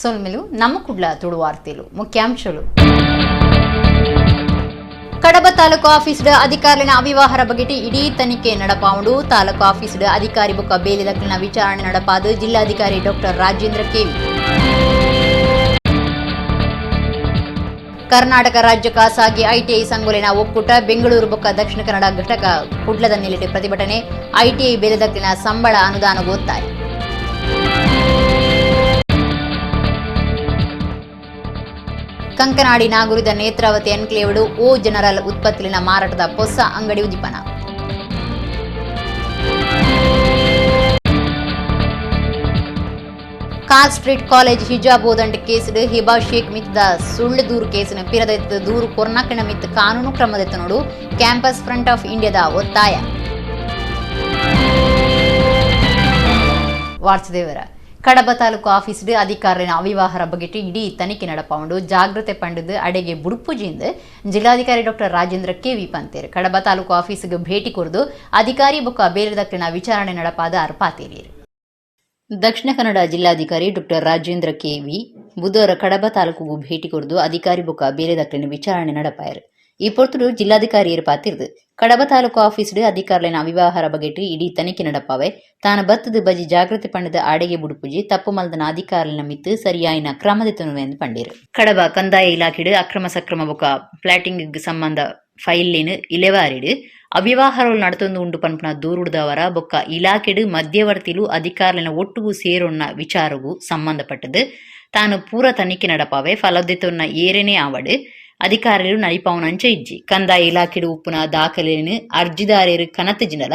ಸೋಲ್ಮೆಲು ನಮ್ಮ ಕುಡ್ಲ ತುಳು ವಾರ್ತೆಲು ಮುಖ್ಯಾಂಶಗಳು. ಕಡಬ ತಾಲೂಕು ಆಫೀಸ್ಡ್ ಅಧಿಕಾರಿನ ಅವ್ಯವಹಾರ ಬಗೆಟಿ ಇಡೀ ತನಿಖೆ ನಡಪಾವುದು. ತಾಲೂಕು ಆಫೀಸ್ಡ್ ಅಧಿಕಾರಿ ಬೊಕ್ಕ ಬೇಲಿ ದಕ್ಕಲಿನ ವಿಚಾರಣೆ ನಡಪಾದು. ಜಿಲ್ಲಾಧಿಕಾರಿ ಡಾಕ್ಟರ್ ರಾಜೇಂದ್ರ ಕೆವಿ. ಕರ್ನಾಟಕ ರಾಜ್ಯ ಖಾಸಗಿ ಐಟಿಐ ಸಂಘೋಲಿನ ಒಕ್ಕೂಟ ಬೆಂಗಳೂರು ಬೊಕ್ಕ ದಕ್ಷಿಣ ಕನ್ನಡ ಘಟಕ ಕುಡ್ಲದ ನೆಲೆಟೆ ಪ್ರತಿಭಟನೆ. ಐಟಿಐ ಬೇಲಿ ದಕ್ಕಲಿನ ಸಂಬಳ ಅನುದಾನಗೂ ಒತ್ತಾಯ. ಕಂಕನಾಡಿ ನಾಗುರಿದ ನೇತ್ರಾವತಿ ಎನ್ಕ್ಲೇವ್ಡು ಓ ಜನರಲ್ ಉತ್ಪತ್ತಿನ ಮಾರಾಟದ ಹೊಸ ಅಂಗಡಿ ಉದ್ದೀಪನ. ಕಾಲ್ ಸ್ಟ್ರೀಟ್ ಕಾಲೇಜ್ ಹಿಜಾಬ್ ಓದಂಡ ಕೇಸಿಡ್ ಹಿಬಾ ಶೇಖ್ ಮಿತ್ತದ ಸುಳ್ಳು ದೂರು ಕೇಸಿನ ಪಿರದೆತ್ತ ದೂರು ಕೊರ್ನಾಕಣ ಮಿತ್ ಕಾನೂನು ಕ್ರಮದೆತ್ತ ನೋಡು ಕ್ಯಾಂಪಸ್ ಫ್ರಂಟ್ ಆಫ್ ಇಂಡಿಯಾದ ಒತ್ತಾಯ. ವಾರ್ತೆದೇವರ ಕಡಬ ತಾಲೂಕು ಆಫೀಸ್ಡ್ ಅಧಿಕಾರಿನ ಅವ್ಯವಹಾರ ಬಗೆಟ್ ಇಡೀ ತನಿಖೆ ನಡಪಾವುದು. ಜಾಗ್ರತೆ ಪಂಡದು ಅಡೆಗೆ ಬುಡುಪುಜಿಯಿಂದ ಜಿಲ್ಲಾಧಿಕಾರಿ ಡಾಕ್ಟರ್ ರಾಜೇಂದ್ರ ಕೆವಿ ಪಂತೇರು ಕಡಬ ತಾಲೂಕು ಆಫೀಸ್ಗೆ ಭೇಟಿ ಕೊರದು ಅಧಿಕಾರಿ ಬೊಕ್ಕ ಬೇರೆ ದಕ್ಕಲಿನ ವಿಚಾರಣೆ ನಡಪಾದ ಅರ್ಪಾತೇರಿಯರು. ದಕ್ಷಿಣ ಕನ್ನಡ ಜಿಲ್ಲಾಧಿಕಾರಿ ಡಾಕ್ಟರ್ ರಾಜೇಂದ್ರ ಕೆವಿ ಬುಧವಾರ ಕಡಬ ತಾಲೂಕಿಗೂ ಭೇಟಿ ಕೊರದು ಅಧಿಕಾರಿ ಬೊಕ್ಕ ಬೇರೆ ದಕ್ಕಲಿನ ವಿಚಾರಣೆ ನಡಪಾಯರು. ಈ ಪೊರ್ತುಡು ಜಿಲ್ಲಾಧಿಕಾರಿ ಪಾತಿರ್ದು ಕಡಬ ತಾಲೂಕು ಆಫೀಸ್ಡ್ ಅಧಿಕಾರಿನ ಅವ್ಯವಹಾರ ಬಗೆಟ್ ಇಡೀ ತನಿಖೆ ನಡಪಾವೆ. ತಾನು ಬತ್ತದ ಬಜಿ ಜಾಗೃತಿ ಪಂಡದ ಆಡೆಗೆ ಬುಡುಪುಜಿ ತಪ್ಪು ಮಲ್ದನ ಅಧಿಕಾರಿನ ಮಿತ್ತು ಸರಿಯಾಯಿನ ಕ್ರಮದೆತ್ತನು ಎಂದು ಪಂಡೀರು. ಕಡಬ ಕಂದಾಯ ಇಲಾಖೆಡ್ ಅಕ್ರಮ ಸಕ್ರಮ ಬೊಕ್ಕ ಪ್ಲಾಟಿಂಗ್ ಸಂಬಂಧ ಫೈಲಿನ ಇಲೆವಾರಿಡ್ ಅವ್ಯವಹಾರಗಳು ನಡತೊಂದು ಉಂಡು ಪನ್ಪುನ ದೂರುಡದವರ ಬೊಕ್ಕ ಇಲಾಖೆಡ್ ಮಧ್ಯವರ್ತಿಲು ಅಧಿಕಾರಿನ ಒಟ್ಟುಗೂ ಸೇರೊನ್ನ ವಿಚಾರಗೂ ಸಂಬಂಧಪಟ್ಟದು ತಾನು ಪೂರ ತನಿಖೆ ನಡಪಾವೆ. ಫಲದೆತ್ತೊನ್ನ ಏರೇನೇ ಆವಡ್ ಅಧಿಕಾರಿಗಳು ನಡಿಪಾವನಂಚ ಇಜ್ಜಿ ಕಂದಾಯ ಇಲಾಖೆಡು ಉಪ್ಪುನ ದಾಖಲೆಯನ್ನು ಅರ್ಜಿದಾರರು ಕನತ ಜಿನಲ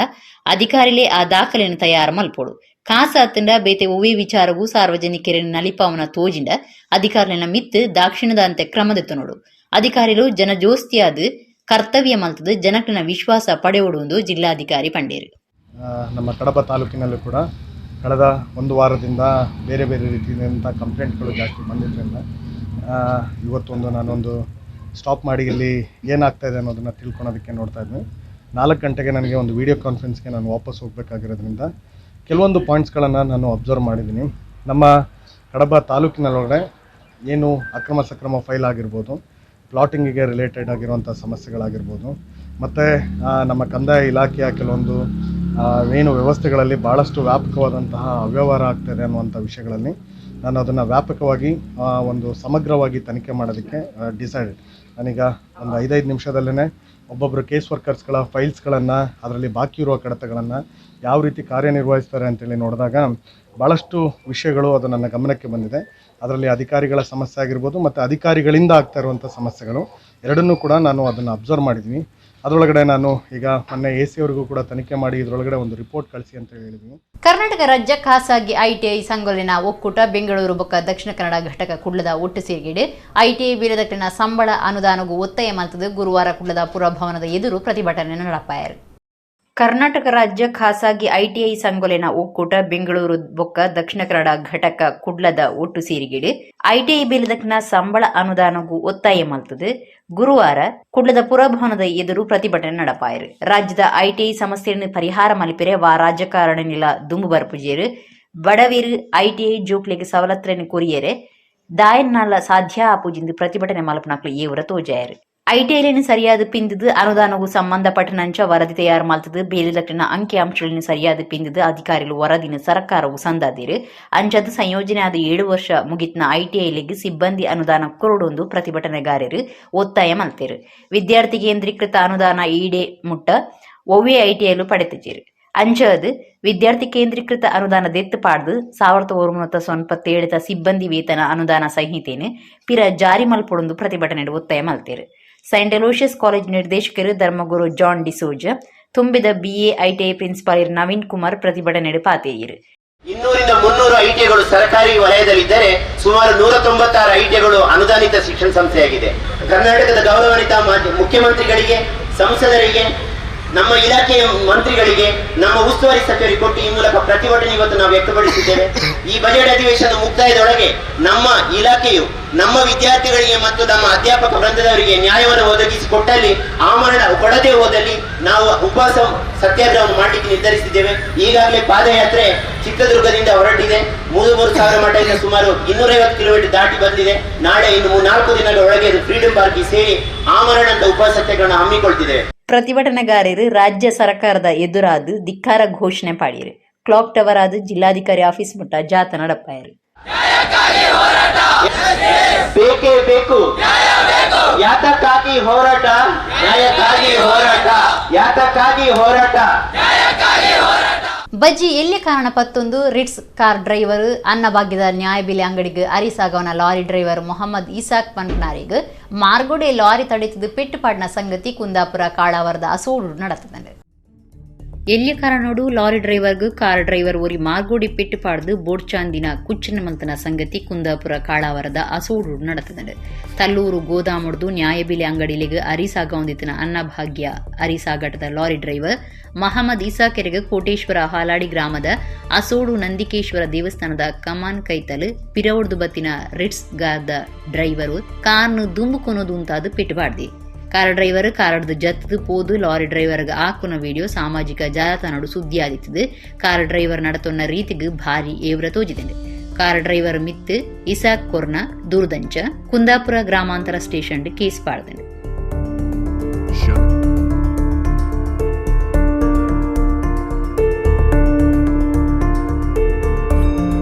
ಅಧಿಕಾರಿಲೇ ಆ ದಾಖಲೆಯನ್ನು ತಯಾರು ಮಲ್ಪೋಡು. ಕಾಸ ಹತ್ತಂಡ ಬೇತೆ ಒವ್ವೇ ವಿಚಾರವು ಸಾರ್ವಜನಿಕರನ್ನು ನಲಿಪಾವನ ತೋಜಿಂಡ ಅಧಿಕಾರಿನ ಮಿತ್ತು ದಾಕ್ಷಿಣ್ಯದ ಅಂತೆ ಕ್ರಮದೆತ್ತು ನೋಡು. ಅಧಿಕಾರಿಗಳು ಜನ ಜೋಸ್ತಿಯಾದ ಕರ್ತವ್ಯ ಮಲ್ತದ ಜನಕ್ಕಿನ ವಿಶ್ವಾಸ ಪಡೆಯುವುದು ಜಿಲ್ಲಾಧಿಕಾರಿ ಪಂಡೇರು. ನಮ್ಮ ಕಡಬ ತಾಲೂಕಿನಲ್ಲೂ ಕೂಡ ಕಳೆದ ಒಂದು ವಾರದಿಂದ ಬೇರೆ ಬೇರೆ ರೀತಿಯಾದಂಥ ಕಂಪ್ಲೇಂಟ್ಗಳು ಜಾಸ್ತಿ ಬಂದಿದ್ದರಿಂದ ಇವತ್ತೊಂದು ನಾನೊಂದು ಸ್ಟಾಪ್ ಮಾಡಿ ಇಲ್ಲಿ ಏನಾಗ್ತಾಯಿದೆ ಅನ್ನೋದನ್ನು ತಿಳ್ಕೊಳೋದಕ್ಕೆ ನೋಡ್ತಾ ಇದ್ದೀನಿ. 4 ಗಂಟೆಗೆ ನನಗೆ ಒಂದು ವಿಡಿಯೋ ಕಾನ್ಫರೆನ್ಸ್ಗೆ ನಾನು ವಾಪಸ್ ಹೋಗಬೇಕಾಗಿರೋದ್ರಿಂದ ಕೆಲವೊಂದು ಪಾಯಿಂಟ್ಸ್ಗಳನ್ನು ನಾನು ಅಬ್ಸರ್ವ್ ಮಾಡಿದ್ದೀನಿ. ನಮ್ಮ ಕಡಬ ತಾಲೂಕಿನಲ್ಲೊಳಗಡೆ ಏನು ಅಕ್ರಮ ಸಕ್ರಮ ಫೈಲ್ ಆಗಿರ್ಬೋದು, ಪ್ಲಾಟಿಂಗಿಗೆ ರಿಲೇಟೆಡ್ ಆಗಿರುವಂಥ ಸಮಸ್ಯೆಗಳಾಗಿರ್ಬೋದು, ಮತ್ತು ನಮ್ಮ ಕಂದಾಯ ಇಲಾಖೆಯ ಕೆಲವೊಂದು ಏನು ವ್ಯವಸ್ಥೆಗಳಲ್ಲಿ ಭಾಳಷ್ಟು ವ್ಯಾಪಕವಾದಂತಹ ಅವ್ಯವಹಾರ ಆಗ್ತಾಯಿದೆ ಅನ್ನುವಂಥ ವಿಷಯಗಳಲ್ಲಿ ನಾನು ಅದನ್ನು ವ್ಯಾಪಕವಾಗಿ ಒಂದು ಸಮಗ್ರವಾಗಿ ತನಿಖೆ ಮಾಡೋದಕ್ಕೆ ಡಿಸೈಡೆಡ್. ನಾನೀಗ ಒಂದು 5 ನಿಮಿಷದಲ್ಲೇ ಒಬ್ಬೊಬ್ಬರು ಕೇಸ್ ವರ್ಕರ್ಸ್ಗಳ ಫೈಲ್ಸ್ಗಳನ್ನು, ಅದರಲ್ಲಿ ಬಾಕಿ ಇರುವ ಕಡತಗಳನ್ನು ಯಾವ ರೀತಿ ಕಾರ್ಯನಿರ್ವಹಿಸ್ತಾರೆ ಅಂತೇಳಿ ನೋಡಿದಾಗ ಭಾಳಷ್ಟು ವಿಷಯಗಳು ಅದು ನನ್ನ ಗಮನಕ್ಕೆ ಬಂದಿದೆ. ಅದರಲ್ಲಿ ಅಧಿಕಾರಿಗಳ ಸಮಸ್ಯೆ ಆಗಿರ್ಬೋದು ಮತ್ತು ಅಧಿಕಾರಿಗಳಿಂದ ಆಗ್ತಾ ಇರುವಂಥ ಸಮಸ್ಯೆಗಳು ಎರಡನ್ನೂ ಕೂಡ ನಾನು ಅದನ್ನು ಅಬ್ಸರ್ವ್ ಮಾಡಿದ್ದೀನಿ. ಅದರೊಳಗಡೆ ನಾನು ಈಗ ಮೊನ್ನೆ AC ಅವರಿಗೂ ಕೂಡ ತನಿಖೆ ಮಾಡಿ ಇದರೊಳಗಡೆ ಒಂದು ರಿಪೋರ್ಟ್ ಕಳಿಸಿ ಅಂತ ಹೇಳಿದ್ದೀನಿ. ಕರ್ನಾಟಕ ರಾಜ್ಯ ಖಾಸಗಿ ಐಟಿಐ ಸಂಘೋಲಿನ ಒಕ್ಕೂಟ ಬೆಂಗಳೂರು ಬೊಕ್ಕ ದಕ್ಷಿಣ ಕನ್ನಡ ಘಟಕ ಕುಡ್ಲದ ಒಟ್ಟು ಸೇರಿಗಿಡೆ ಐಟಿಐ ಬೇರೆದಕ್ಕಿನ ಸಂಬಳ ಅನುದಾನಗೂ ಒತ್ತಾಯ ಮಲ್ತದ ಗುರುವಾರ ಕುಡ್ಲದ ಪುರಭವನದ ಎದುರು ಪ್ರತಿಭಟನೆ ನಡಪಾಯರು. ಕರ್ನಾಟಕ ರಾಜ್ಯ ಖಾಸಗಿ ಐಟಿಐ ಸಂಘೋಲಿನ ಒಕ್ಕೂಟ ಬೆಂಗಳೂರು ಬೊಕ್ಕ ದಕ್ಷಿಣ ಕನ್ನಡ ಘಟಕ ಕುಡ್ಲದ ಒಟ್ಟು ಸೇರಿಗಿಡೆ ಐಟಿಐ ಬೇಲಿದಕ್ಕಿನ ಸಂಬಳ ಅನುದಾನಗೂ ಒತ್ತಾಯ ಮಲ್ತದೆ ಗುರುವಾರ ಕುಡ್ಲದ ಪುರಭವನದ ಎದುರು ಪ್ರತಿಭಟನೆ ನಡಪಾಯರು. ರಾಜ್ಯದ ಐಟಿಐ ಸಮಸ್ಯೆಯನ್ನು ಪರಿಹಾರ ಮಲಿಪಿರೆ ವಾ ರಾಜಕಾರಣಿಲ ದುಂಬು ಬರ್ಪುಜೇರು ಬಡವೀರು ಐಟಿಐ ಜೋಕ್ಲೆಗೆ ಸವಲತ್ತನ್ನು ಕೊರಿಯರೆ ದಾಯನ್ನಾಲ ಸಾಧ್ಯ ಆಪುಜಿಂದು ಪ್ರತಿಭಟನೆ ಮಲ್ಪನಾಕ್ಲು ಏವರ ತೋಜಾಯರು. ಐಟಿಐಲಿನ ಸರಿಯಾದ ಪಿಂದದು ಅನುದಾನಗೂ ಸಂಬಂಧಪಟ್ಟನಂಚ ವರದಿ ತಯಾರು ಮಾಡ್ತದೆ. ಬೇಲಿದಕ್ಕಿನ ಅಂಕಿ ಅಂಶಗಳನ್ನು ಸರಿಯಾದ ಪಿಂದದು ಅಧಿಕಾರಿಗಳು ವರದಿನ ಸರ್ಕಾರವು ಸಂದಾದಿರು ಅಂಚದು ಸಂಯೋಜನೆ ಆದ 7 ವರ್ಷ ಮುಗಿತ್ನ ಐಟಿಐಲಿಗೆ ಸಿಬ್ಬಂದಿ ಅನುದಾನ ಕೊರಡೊಂದು ಪ್ರತಿಭಟನೆಗಾರರು ಒತ್ತಾಯ ಮಲ್ತೇರು. ವಿದ್ಯಾರ್ಥಿ ಕೇಂದ್ರೀಕೃತ ಅನುದಾನ ಈಡೆ ಮುಟ್ಟ ಒವ್ವೇ ಐಟಿಐಲು ಪಡೆತಿರು ಅಂಚದು ವಿದ್ಯಾರ್ಥಿ ಕೇಂದ್ರೀಕೃತ ಅನುದಾನ ದೆತ್ತು ಪಾಡ್ದು 1997 ಸಿಬ್ಬಂದಿ ವೇತನ ಅನುದಾನ ಸಂಹಿತೆಯನ್ನು ಪಿರ ಜಾರಿ ಮಲ್ಪೊಡೊಂದು ಪ್ರತಿಭಟನೆ ಒತ್ತಾಯ ಮಲ್ತೇರು. ಸೈಂಟ್ ಅಲೋಷಿಯಸ್ ಕಾಲೇಜ್ ನಿರ್ದೇಶಕರು ಧರ್ಮಗುರು ಜಾನ್ ಡಿಸೋಜ ತುಂಬಿದ BA ITI principal Naveen Kumar ಪ್ರತಿಭಟನೆ ಪಾತೇರಿಯರು. 200-300 ಐಟಿಐಗಳು ಸರ್ಕಾರಿ ವಲಯದಲ್ಲಿದ್ದರೆ ಸುಮಾರು 196 ಐಟಿಐಗಳು ಅನುದಾನಿತ ಶಿಕ್ಷಣ ಸಂಸ್ಥೆಯಾಗಿದೆ. ಕರ್ನಾಟಕದ ಗೌರವಾನ್ವಿತ ಮುಖ್ಯಮಂತ್ರಿಗಳಿಗೆ, ಸಂಸದರಿಗೆ, ನಮ್ಮ ಇಲಾಖೆಯ ಮಂತ್ರಿಗಳಿಗೆ, ನಮ್ಮ ಉಸ್ತುವಾರಿ ಸಚಿವರಿಗೆ ಕೊಟ್ಟು ಈ ಮೂಲಕ ಪ್ರತಿಭಟನೆ ಇವತ್ತು ನಾವು ವ್ಯಕ್ತಪಡಿಸಿದ್ದೇವೆ. ಈ ಬಜೆಟ್ ಅಧಿವೇಶನ ಮುಕ್ತಾಯದೊಳಗೆ ನಮ್ಮ ಇಲಾಖೆಯು ನಮ್ಮ ವಿದ್ಯಾರ್ಥಿಗಳಿಗೆ ಮತ್ತು ನಮ್ಮ ಅಧ್ಯಾಪಕ ವೃಂದದವರಿಗೆ ನ್ಯಾಯವನ್ನು ಒದಗಿಸಿಕೊಟ್ಟಲ್ಲಿ ಆಮರಣ ಕೊಡದೆ ಹೋದಲ್ಲಿ ನಾವು ಉಪವಾಸ ಸತ್ಯಾಗ್ರಹವನ್ನು ಮಾಡಲಿಕ್ಕೆ ನಿರ್ಧರಿಸಿದ್ದೇವೆ. ಈಗಾಗಲೇ ಪಾದಯಾತ್ರೆ ಚಿತ್ರದುರ್ಗದಿಂದ ಹೊರಟಿದೆ. 3,000 ಮಠದಿಂದ ಸುಮಾರು 250 ಕಿಲೋಮೀಟರ್ ದಾಟಿ ಬಂದಿದೆ. ನಾಳೆ ಇನ್ನು 4 ದಿನಗಳ ಒಳಗೆ ಫ್ರೀಡಂ ಪಾರ್ಕ್ಗೆ ಸೇರಿ ಆಮರಣ ಅಂತ ಉಪವಾಸ ಸತ್ಯಾಗ್ರಹ ಹಮ್ಮಿಕೊಳ್ತಿದ್ದೇವೆ. ಪ್ರತಿಭಟನೆಗಾರರು ರಾಜ್ಯ ಸರ್ಕಾರದ ಎದುರಾದು ಧಿಕ್ಕಾರ ಘೋಷಣೆ ಪಾಡಿರು. ಕ್ಲಾಕ್ ಟವರ್ ಆದ ಜಿಲ್ಲಾಧಿಕಾರಿ ಆಫೀಸ್ ಮುಟ್ಟ ಜಾತ ನಡಪಾಯರು. ಬೇಕೇ ಬೇಕು, ಯಾತಕ್ಕಾಗಿ ಹೋರಾಟ, ನ್ಯಾಯಕ್ಕಾಗಿ ಹೋರಾಟ, ಯಾತಕ್ಕಾಗಿ ಹೋರಾಟ. ಬಜ್ಜಿ ಎಲ್ಲಿ ಕಾರಣ ಪತ್ತೊಂದು ರಿಟ್ಸ್ ಕಾರ್ ಡ್ರೈವರ್ ಅನ್ನಭಾಗ್ಯದ ನ್ಯಾಯಬೆಲೆ ಅಂಗಡಿಗೆ ಅರಿಸಾಗವನ ಲಾರಿ ಡ್ರೈವರ್ ಮೊಹಮ್ಮದ್ ಇಸಾಕ್ ಪಂಪ್ನಾರಿಗೆ ಮಾರ್ಗೋಡೆ ಲಾರಿ ತಡೆತದು ಪೆಟ್ಟುಪಾಡಿನ ಸಂಗತಿ ಕುಂದಾಪುರ ಕಾಳಾವರದ ಅಸೋಡು நடத்துது. ಎಲ್ಲಿ ಕಾರಣೋಡು ಲಾರಿ ಡ್ರೈವರ್ಗೂ ಕಾರ್ ಡ್ರೈವರ್ ಓರಿ ಮಾರ್ಗೋಡಿ ಪೆಟ್ಟು ಪಾಡ್ದು ಬೋಡ್ಚಾಂದಿನ ಕುಚ್ಚನ ಮಲ್ತನ ಸಂಗತಿ ಕುಂದಾಪುರ ಕಾಳಾವರದ ಅಸೋಡು ನಡೆತದೆ. ತಲ್ಲೂರು ಗೋದಾಮುಡ್ದು ನ್ಯಾಯಬೆಲೆ ಅಂಗಡಿಲಿಗೆ ಅರಿಸಾಗವಂದಿತ್ತಿನ ಅನ್ನಭಾಗ್ಯ ಅರಿಸಾಗಟದ ಲಾರಿ ಡ್ರೈವರ್ ಮಹಮ್ಮದ್ ಇಸಾಕೆರೆಗೆ ಕೋಟೇಶ್ವರ ಹಾಲಾಡಿ ಗ್ರಾಮದ ಅಸೋಡು ನಂದಿಕೇಶ್ವರ ದೇವಸ್ಥಾನದ ಕಮಾನ್ ಕೈತಲ್ ಪಿರವಡ್ದು ಬತ್ತಿನ ರಿಟ್ಸ್ ಗಾದ ಡ್ರೈವರು ಕಾರ್ನು ದುಂಬುಕೊನೋದು ಅಂತಾದು ಪೆಟ್ಟು ಪಾಡ್ದಿ. ಕಾರ್ ಡ್ರೈವರ್ ಕಾರಡ್ದು ಜತ್ತದು ಪೋದು ಲಾರಿ ಡ್ರೈವರ್ಗೆ ಹಾಕುನ ವಿಡಿಯೋ ಸಾಮಾಜಿಕ ಜಾಲತಾಣಡು ಸುದ್ದಿ ಆದಿತ್ತದು. ಕಾರ್ ಡ್ರೈವರ್ ನಡತೊನ್ನ ರೀತಿಗೆ ಭಾರಿ ಏವ್ರ ತೋಜಿದೆ. ಕಾರ್ ಡ್ರೈವರ್ ಮಿತ್ ಇಸಾಕ್ ಕೊರ್ನ ದುರ್ದಂಚ ಕುಂದಾಪುರ ಗ್ರಾಮಾಂತರ ಸ್ಟೇಷನ್ ಕೇಸ್ ಪಾಡ್ದೆ.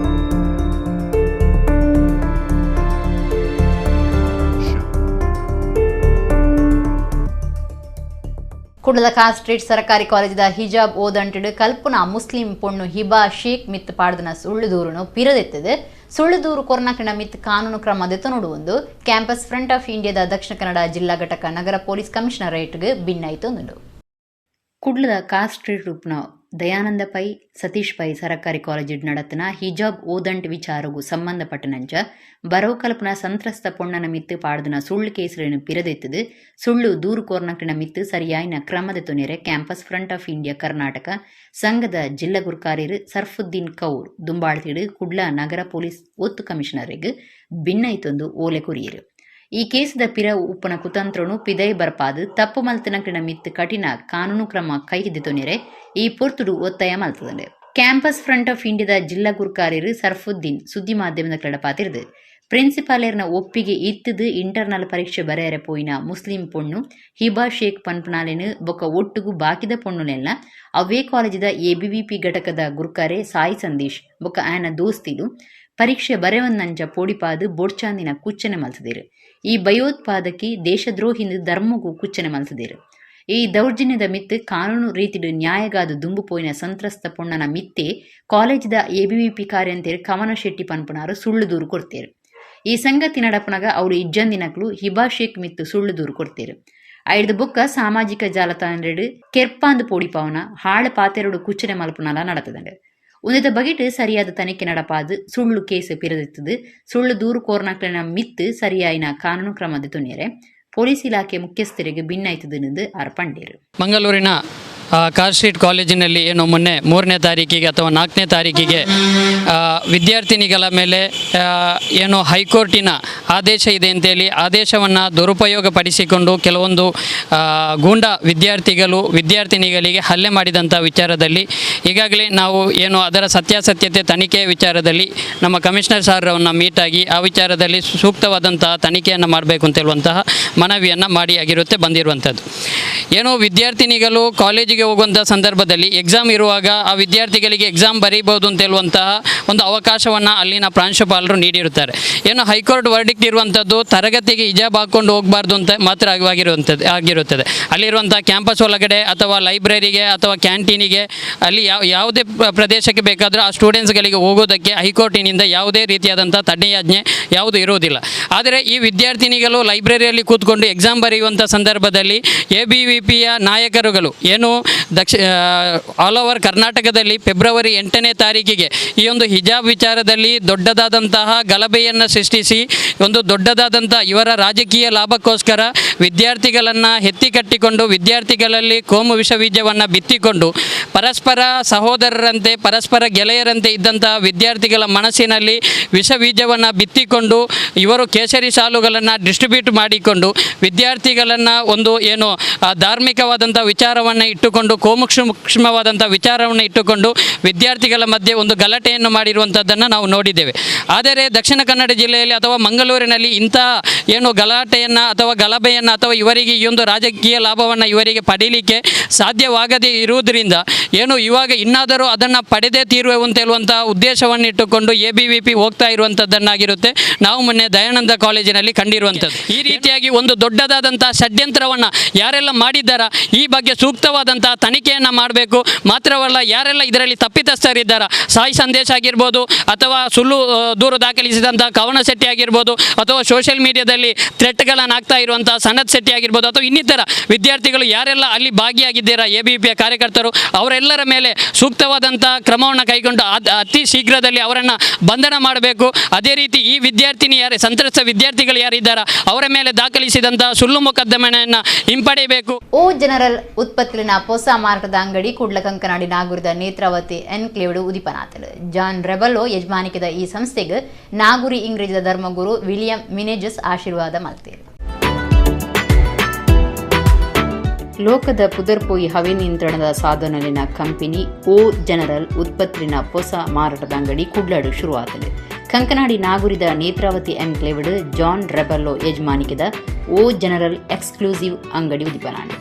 ಕುಡ್ಲದ ಸ್ಟ್ರೀಟ್ ಸರ್ಕಾರಿ ಕಾಲೇಜಿದ ಹಿಜಾಬ್ ಓದಂಟಿಡು ಕಲ್ಪನಾ ಮುಸ್ಲಿಂ ಪೊಣ್ಣು ಹಿಬಾ ಶೇಖ್ ಮಿತ್ ಪಾಡ್ದನ ಸುಳ್ಳು ದೂರುನು ಪಿರದೆತ್ತದೆ. ಸುಳ್ಳು ದೂರು ಕೊರ್ನಾಕಿನ ಮಿತ್ ಕಾನೂನು ಕ್ರಮ ದೆತ್ತನೋಡುವುದು ಕ್ಯಾಂಪಸ್ ಫ್ರಂಟ್ ಆಫ್ ಇಂಡಿಯಾದ ದಕ್ಷಿಣ ಕನ್ನಡ ಜಿಲ್ಲಾ ಘಟಕ ನಗರ ಪೊಲೀಸ್ ಕಮಿಷನರೇಟ್ಗೆ ಭಿನ್ನಾಯಿತೊಂದು. ಕುಡ್ಲದ ಸ್ಟ್ರೀಟ್ ರೂಪ್ನ ದಯಾನಂದ ಪೈ ಸತೀಶ್ ಪೈ ಸರ್ಕಾರಿ ಕಾಲೇಜಿಡ್ ನಡತನ ಹಿಜಾಬ್ ಓದಂಟ್ ವಿಚಾರಗೂ ಸಂಬಂಧಪಟ್ಟನಂಚ ಬರೋ ಕಲ್ಪನ ಸಂತ್ರಸ್ತ ಪೊಣ್ಣನ ಮಿತ್ತು ಪಾಡ್ದನ ಸುಳ್ಳು ಕೇಸರಿನ ಪಿರದೆತ್ತದು. ಸುಳ್ಳು ದೂರು ಕೋರ್ನಕಿನ ಮಿತ್ತು ಸರಿಯಾಯಿನ ಕ್ರಮದ ತೊನೆರೆ Campus Front of India Karnataka ಸಂಘದ ಜಿಲ್ಲಾ ಗುರ್ಕಾರ್ಯರು ಸರ್ಫುದ್ದೀನ್ ಕೌರ್ ದುಂಬಾಳ್ತಿಡು ಕುಡ್ಲ ನಗರ ಪೊಲೀಸ್ ಒತ್ತು ಕಮಿಷನರಿಗೆ ಭಿನ್ನಾಯಿತೊಂದು ಓಲೆ ಕೊರಿಯರು. ಈ ಕೇಸದ ಪಿರ ಉಪ್ಪನ ಕುತಂತ್ರನು ಪಿದೈ ಬರ್ಪಾದು ತಪ್ಪು ಮಲ್ತನಕಿನ ಮಿತ್ತು ಕಠಿಣ ಕಾನೂನು ಕ್ರಮ ಕೈ ಹಿಡಿತೊನೆರೆ ಈ ಪೊರ್ತುಡು ಒತ್ತಾಯ ಮಲ್ತದೆ. ಕ್ಯಾಂಪಸ್ ಫ್ರಂಟ್ ಆಫ್ ಇಂಡಿಯಾದ ಜಿಲ್ಲಾ ಗುರ್ಕಾರ್ಯರು ಸರ್ಫುದ್ದೀನ್ ಸುದ್ದಿ ಮಾಧ್ಯಮದ ಕಡಪಾತಿರ್ದು ಪ್ರಿನ್ಸಿಪಾಲೇರ್ನ ಒಪ್ಪಿಗೆ ಇತ್ತದು ಇಂಟರ್ನಲ್ ಪರೀಕ್ಷೆ ಬರೆಯರೆ ಪೋಯಿನ ಮುಸ್ಲಿಂ ಪೊಣ್ಣು ಹಿಬಾ ಶೇಖ್ ಪನ್ಪನಾಲೆನು ಬೊಕ್ಕ ಒಟ್ಟುಗು ಬಾಕಿದ ಪೊಣ್ಣುಲೆಲ್ಲ ಅವೇ ಕಾಲೇಜಿದ ಎಬಿವಿಪಿ ಘಟಕದ ಗುರ್ಕಾರೆ ಸಾಯಿ ಸಂದೇಶ್ ಬೊಕ್ಕ ಆಯನ ದೋಸ್ತಿಲು ಪರೀಕ್ಷೆ ಬರೆವನ್ನಂಚ ಪೋಡಿಪಾದು ಬೋಡ್ಚಾಂದಿನ ಕುಚ್ಚನೆ ಮಲ್ತದೇರು. ಈ ಭಯೋತ್ಪಾದಕಿ ದೇಶದ್ರೋಹಿಂದು ಧರ್ಮಗೂ ಕುಚ್ಚನೆ ಮಲ್ತದೇರು. ಈ ದೌರ್ಜನ್ಯದ ಮಿತ್ತು ಕಾನೂನು ರೀತಿಡು ನ್ಯಾಯಗಾದು ದುಂಬು ಪೋಯಿನ ಸಂತ್ರಸ್ತ ಪೊಣ್ಣನ ಮಿತ್ತೆ ಕಾಲೇಜಿದ ಎಬಿವಿಪಿ ಕಾರ್ಯಂತೇರು ಕವನ ಶೆಟ್ಟಿ ಪನ್ಪನಾರು ಸುಳ್ಳು ದೂರು ಕೊಡ್ತೇರು. ಈ ಸಂಗತಿ ನಡಪನಾಗ ಅವರು ಇಜ್ಜಂದಿನಕ್ಲು ಹಿಬಾ ಶೇಖ್ ಮಿತ್ತು ಸುಳ್ಳು ದೂರು ಕೊಡ್ತೇರು. ಐದು ಬೊಕ್ಕ ಸಾಮಾಜಿಕ ಜಾಲತಾಣಡು ಕೆರ್ಪಾಂದು ಪೋಡಿಪಾವನ ಹಾಳ ಪಾತೆರಡು ಕುಚ್ಚನೆ ಮಲ್ಪನಲ ನಡತದಂಡೆ. ಉನ್ನತ ಬಗೆಟ್ ಸರಿಯಾದ ತನಿಖೆ ನಡಪಾದು ಸುಳ್ಳು ಕೇಸು ಪಿರದಿತ್ತದು. ಸುಳ್ಳು ದೂರು ಕೋರ್ನಕ್ಲಿನ ಮಿತ್ತು ಸರಿಯಾಯಿನ ಕಾನೂನು ಕ್ರಮದ ತೊನೆರೆ ಪೊಲೀಸ್ ಇಲಾಖೆ ಮುಖ್ಯಸ್ಥರಿಗೆ ಭಿನ್ನಾಯ್ತದೆಂದು ಅರ್ಪಂಡೇರು. ಮಂಗಳೂರಿನ ಕಾರ್ ಸ್ಟ್ರೀಟ್ ಕಾಲೇಜಿನಲ್ಲಿ ಏನು ಮೊನ್ನೆ 3ನೇ ತಾರೀಕಿಗೆ ಅಥವಾ 4ನೇ ತಾರೀಕಿಗೆ ವಿದ್ಯಾರ್ಥಿನಿಗಳ ಮೇಲೆ ಏನು ಹೈಕೋರ್ಟಿನ ಆದೇಶ ಇದೆ ಅಂತೇಳಿ ಆದೇಶವನ್ನು ದುರುಪಯೋಗ ಪಡಿಸಿಕೊಂಡು ಕೆಲವೊಂದು ಗೂಂಡಾ ವಿದ್ಯಾರ್ಥಿನಿಗಳಿಗೆ ಹಲ್ಲೆ ಮಾಡಿದಂಥ ವಿಚಾರದಲ್ಲಿ ಈಗಾಗಲೇ ನಾವು ಏನು ಅದರ ಸತ್ಯಾಸತ್ಯತೆ ತನಿಖೆಯ ವಿಚಾರದಲ್ಲಿ ನಮ್ಮ ಕಮಿಷನರ್ ಸಾರ್ರವನ್ನು ಮೀಟಾಗಿ ಆ ವಿಚಾರದಲ್ಲಿ ಸೂಕ್ತವಾದಂತಹ ತನಿಖೆಯನ್ನು ಮಾಡಬೇಕು ಅಂತ ಹೇಳುವಂತಹ ಮನವಿಯನ್ನು ಮಾಡಿ ಆಗಿರುತ್ತೆ ಬಂದಿರುವಂಥದ್ದು. ಏನೋ ವಿದ್ಯಾರ್ಥಿನಿಗಳು ಕಾಲೇಜಿಗೆ ಹೋಗುವಂಥ ಸಂದರ್ಭದಲ್ಲಿ ಎಕ್ಸಾಮ್ ಇರುವಾಗ ಆ ವಿದ್ಯಾರ್ಥಿಗಳಿಗೆ ಎಕ್ಸಾಮ್ ಬರೀಬಹುದು ಅಂತ ಹೇಳುವಂತಹ ಒಂದು ಅವಕಾಶವನ್ನು ಅಲ್ಲಿನ ಪ್ರಾಂಶುಪಾಲರು ನೀಡಿರುತ್ತಾರೆ. ಏನು ಹೈಕೋರ್ಟ್ ವರ್ಡಿಕ್ಟ್ ಇರುವಂಥದ್ದು ತರಗತಿಗೆ ಹಿಜಾಬ್ ಹಾಕ್ಕೊಂಡು ಹೋಗಬಾರ್ದು ಅಂತ ಮಾತ್ರ ಆಗಿರುತ್ತದೆ. ಅಲ್ಲಿರುವಂಥ ಕ್ಯಾಂಪಸ್ ಒಳಗಡೆ ಅಥವಾ ಲೈಬ್ರರಿಗೆ ಅಥವಾ ಕ್ಯಾಂಟೀನಿಗೆ ಅಲ್ಲಿ ಯಾವುದೇ ಪ್ರದೇಶಕ್ಕೆ ಬೇಕಾದರೂ ಆ ಸ್ಟೂಡೆಂಟ್ಸ್ಗಳಿಗೆ ಹೋಗೋದಕ್ಕೆ ಹೈಕೋರ್ಟಿನಿಂದ ಯಾವುದೇ ರೀತಿಯಾದಂಥ ತಡೆಯಾಜ್ಞೆ ಯಾವುದು ಇರುವುದಿಲ್ಲ. ಆದರೆ ಈ ವಿದ್ಯಾರ್ಥಿನಿಗಳು ಲೈಬ್ರರಿಯಲ್ಲಿ ಕೂತ್ಕೊಂಡು ಎಕ್ಸಾಮ್ ಬರೆಯುವಂಥ ಸಂದರ್ಭದಲ್ಲಿ ಎಬಿವಿಪಿಯ ನಾಯಕರುಗಳು ಏನು ಆಲ್ ಓವರ್ ಕರ್ನಾಟಕದಲ್ಲಿ ಫೆಬ್ರವರಿ 8ನೇ ತಾರೀಕಿಗೆ ಈ ಒಂದು ಹಿಜಾಬ್ ವಿಚಾರದಲ್ಲಿ ದೊಡ್ಡದಾದಂತಹ ಗಲಭೆಯನ್ನು ಸೃಷ್ಟಿಸಿ ಒಂದು ದೊಡ್ಡದಾದಂಥ ಇವರ ರಾಜಕೀಯ ಲಾಭಕ್ಕೋಸ್ಕರ ವಿದ್ಯಾರ್ಥಿಗಳನ್ನು ಎತ್ತಿಕಟ್ಟಿಕೊಂಡು ವಿದ್ಯಾರ್ಥಿಗಳಲ್ಲಿ ಕೋಮು ವಿಷಬೀಜವನ್ನು ಬಿತ್ತಿಕೊಂಡು ಪರಸ್ಪರ ಸಹೋದರರಂತೆ ಪರಸ್ಪರ ಗೆಳೆಯರಂತೆ ಇದ್ದಂತಹ ವಿದ್ಯಾರ್ಥಿಗಳ ಮನಸ್ಸಿನಲ್ಲಿ ವಿಷಬೀಜವನ್ನು ಬಿತ್ತಿಕೊಂಡು ಇವರು ಕೇಸರಿ ಶಾಲುಗಳನ್ನು ಡಿಸ್ಟ್ರಿಬ್ಯೂಟ್ ಮಾಡಿಕೊಂಡು ವಿದ್ಯಾರ್ಥಿಗಳನ್ನು ಒಂದು ಏನು ಧಾರ್ಮಿಕವಾದಂಥ ವಿಚಾರವನ್ನು ಇಟ್ಟುಕೊಂಡು ಸೂಕ್ಷ್ಮವಾದಂಥ ವಿಚಾರವನ್ನು ಇಟ್ಟುಕೊಂಡು ವಿದ್ಯಾರ್ಥಿಗಳ ಮಧ್ಯೆ ಒಂದು ಗಲಾಟೆಯನ್ನು ಮಾಡಿರುವಂಥದ್ದನ್ನು ನಾವು ನೋಡಿದ್ದೇವೆ. ಆದರೆ ದಕ್ಷಿಣ ಕನ್ನಡ ಜಿಲ್ಲೆಯಲ್ಲಿ ಅಥವಾ ಮಂಗಳೂರಿನಲ್ಲಿ ಇಂಥ ಏನು ಗಲಾಟೆಯನ್ನು ಅಥವಾ ಗಲಭೆಯನ್ನು ಅಥವಾ ಇವರಿಗೆ ಈ ಒಂದು ರಾಜಕೀಯ ಲಾಭವನ್ನು ಇವರಿಗೆ ಪಡೀಲಿಕ್ಕೆ ಸಾಧ್ಯವಾಗದೇ ಇರುವುದರಿಂದ ಏನು ಇವಾಗ ಇನ್ನಾದರೂ ಅದನ್ನು ಪಡೆದೇ ತೀರುವೆವು ಅಂತ ಹೇಳುವಂಥ ಉದ್ದೇಶವನ್ನು ಇಟ್ಟುಕೊಂಡು ABVP ಹೋಗ್ತಾ ಇರುವಂಥದ್ದನ್ನಾಗಿರುತ್ತೆ ನಾವು ಮೊನ್ನೆ ದಯಾನಂದ ಕಾಲೇಜಿನಲ್ಲಿ ಕಂಡಿರುವಂಥದ್ದು. ಈ ರೀತಿಯಾಗಿ ಒಂದು ದೊಡ್ಡದಾದಂಥ ಷಡ್ಯಂತ್ರವನ್ನು ಯಾರೆಲ್ಲ ಮಾಡಿದ್ದಾರ ಈ ಬಗ್ಗೆ ಸೂಕ್ತವಾದಂಥ ತನಿಖೆಯನ್ನು ಮಾಡಬೇಕು. ಮಾತ್ರವಲ್ಲ, ಯಾರೆಲ್ಲ ಇದರಲ್ಲಿ ತಪ್ಪಿತಸ್ಥರಿದ್ದಾರ, ಸಾಯಿ ಸಂದೇಶ ಆಗಿರ್ಬೋದು ಅಥವಾ ಸುಳ್ಳು ದೂರು ದಾಖಲಿಸಿದಂಥ ಕವನ ಶೆಟ್ಟಿ ಆಗಿರ್ಬೋದು ಅಥವಾ ಸೋಷಿಯಲ್ ಮೀಡಿಯಾದಲ್ಲಿ ಥ್ರೆಟ್ಗಳನ್ನು ಆಗ್ತಾ ಇರುವಂಥ ಸನತ್ ಶೆಟ್ಟಿ ಆಗಿರ್ಬೋದು ಅಥವಾ ಇನ್ನಿತರ ವಿದ್ಯಾರ್ಥಿಗಳು ಯಾರೆಲ್ಲ ಅಲ್ಲಿ ಭಾಗಿಯಾಗಿದ್ದೀರಾ ABVP ಕಾರ್ಯಕರ್ತರು ಅವರೆಲ್ಲರ ಮೇಲೆ ಸೂಕ್ತವಾದಂಥ ಕ್ರಮವನ್ನು ಕೈಗೊಂಡು ಅತಿ ಶೀಘ್ರದಲ್ಲಿ ಅವರನ್ನು ಬಂಧನ ಮಾಡಬೇಕು. ಅದೇ ರೀತಿ ಈ ವಿದ್ಯಾರ್ಥಿನಿ ಸಂತ್ರಸ್ತ ವಿದ್ಯಾರ್ಥಿಗಳು ಯಾರಿದ್ದಾರ ಅವರ ಮೇಲೆ ದಾಖಲಿಸಿದಂಥ ಸುಳ್ಳು ಮೊಕದ್ದಮೆಯನ್ನು ಹಿಂಪಡೆಯಬೇಕು. ಓ ಜನರಲ್ ಉತ್ಪತ್ತಿನ ಹೊಸ ಮಾರಾಟದ ಅಂಗಡಿ ಕೂಡ್ಲ ಕಂಕನಾಡಿ ನಾಗೂರದ ನೇತ್ರಾವತಿ ಎನ್ಕ್ಲೇವ್ಡ್ ಉದಿಪನಾಥಲು ಜಾನ್ ರೆಬಲ್ಲೋ ಯಜಮಾನಿಕೆದ ಈ ಸಂಸ್ಥೆಗೆ ನಾಗೂರಿ ಇಂಗ್ರೇಜದ ಧರ್ಮಗುರು ವಿಲಿಯಂ ಮಿನೇಜಸ್ ಆಶೀರ್ವಾದ ಮಲ್ತೇರು. ಲೋಕದ ಪುದರ್ಪೋಯಿ ಹವೆ ನಿಯಂತ್ರಣದ ಸಾಧನಲಿನ ಕಂಪನಿ ಓ ಜನರಲ್ ಉತ್ಪತ್ತಿನ ಹೊಸ ಮಾರಾಟದ ಅಂಗಡಿ ಕುಡ್ಲಾಡು ಶುರುವಾತದೆ. ಕಂಕನಾಡಿ ನಾಗೂರಿದ ನೇತ್ರಾವತಿ ಎನ್ಕ್ಲೇವ್ಡ್ ಜಾನ್ ರೆಬಲ್ಲೋ ಯಜಮಾನಿಕೆದ ಓ ಜನರಲ್ ಎಕ್ಸ್ಕ್ಲೂಸಿವ್ ಅಂಗಡಿ ಉದಿಪನಾಡು.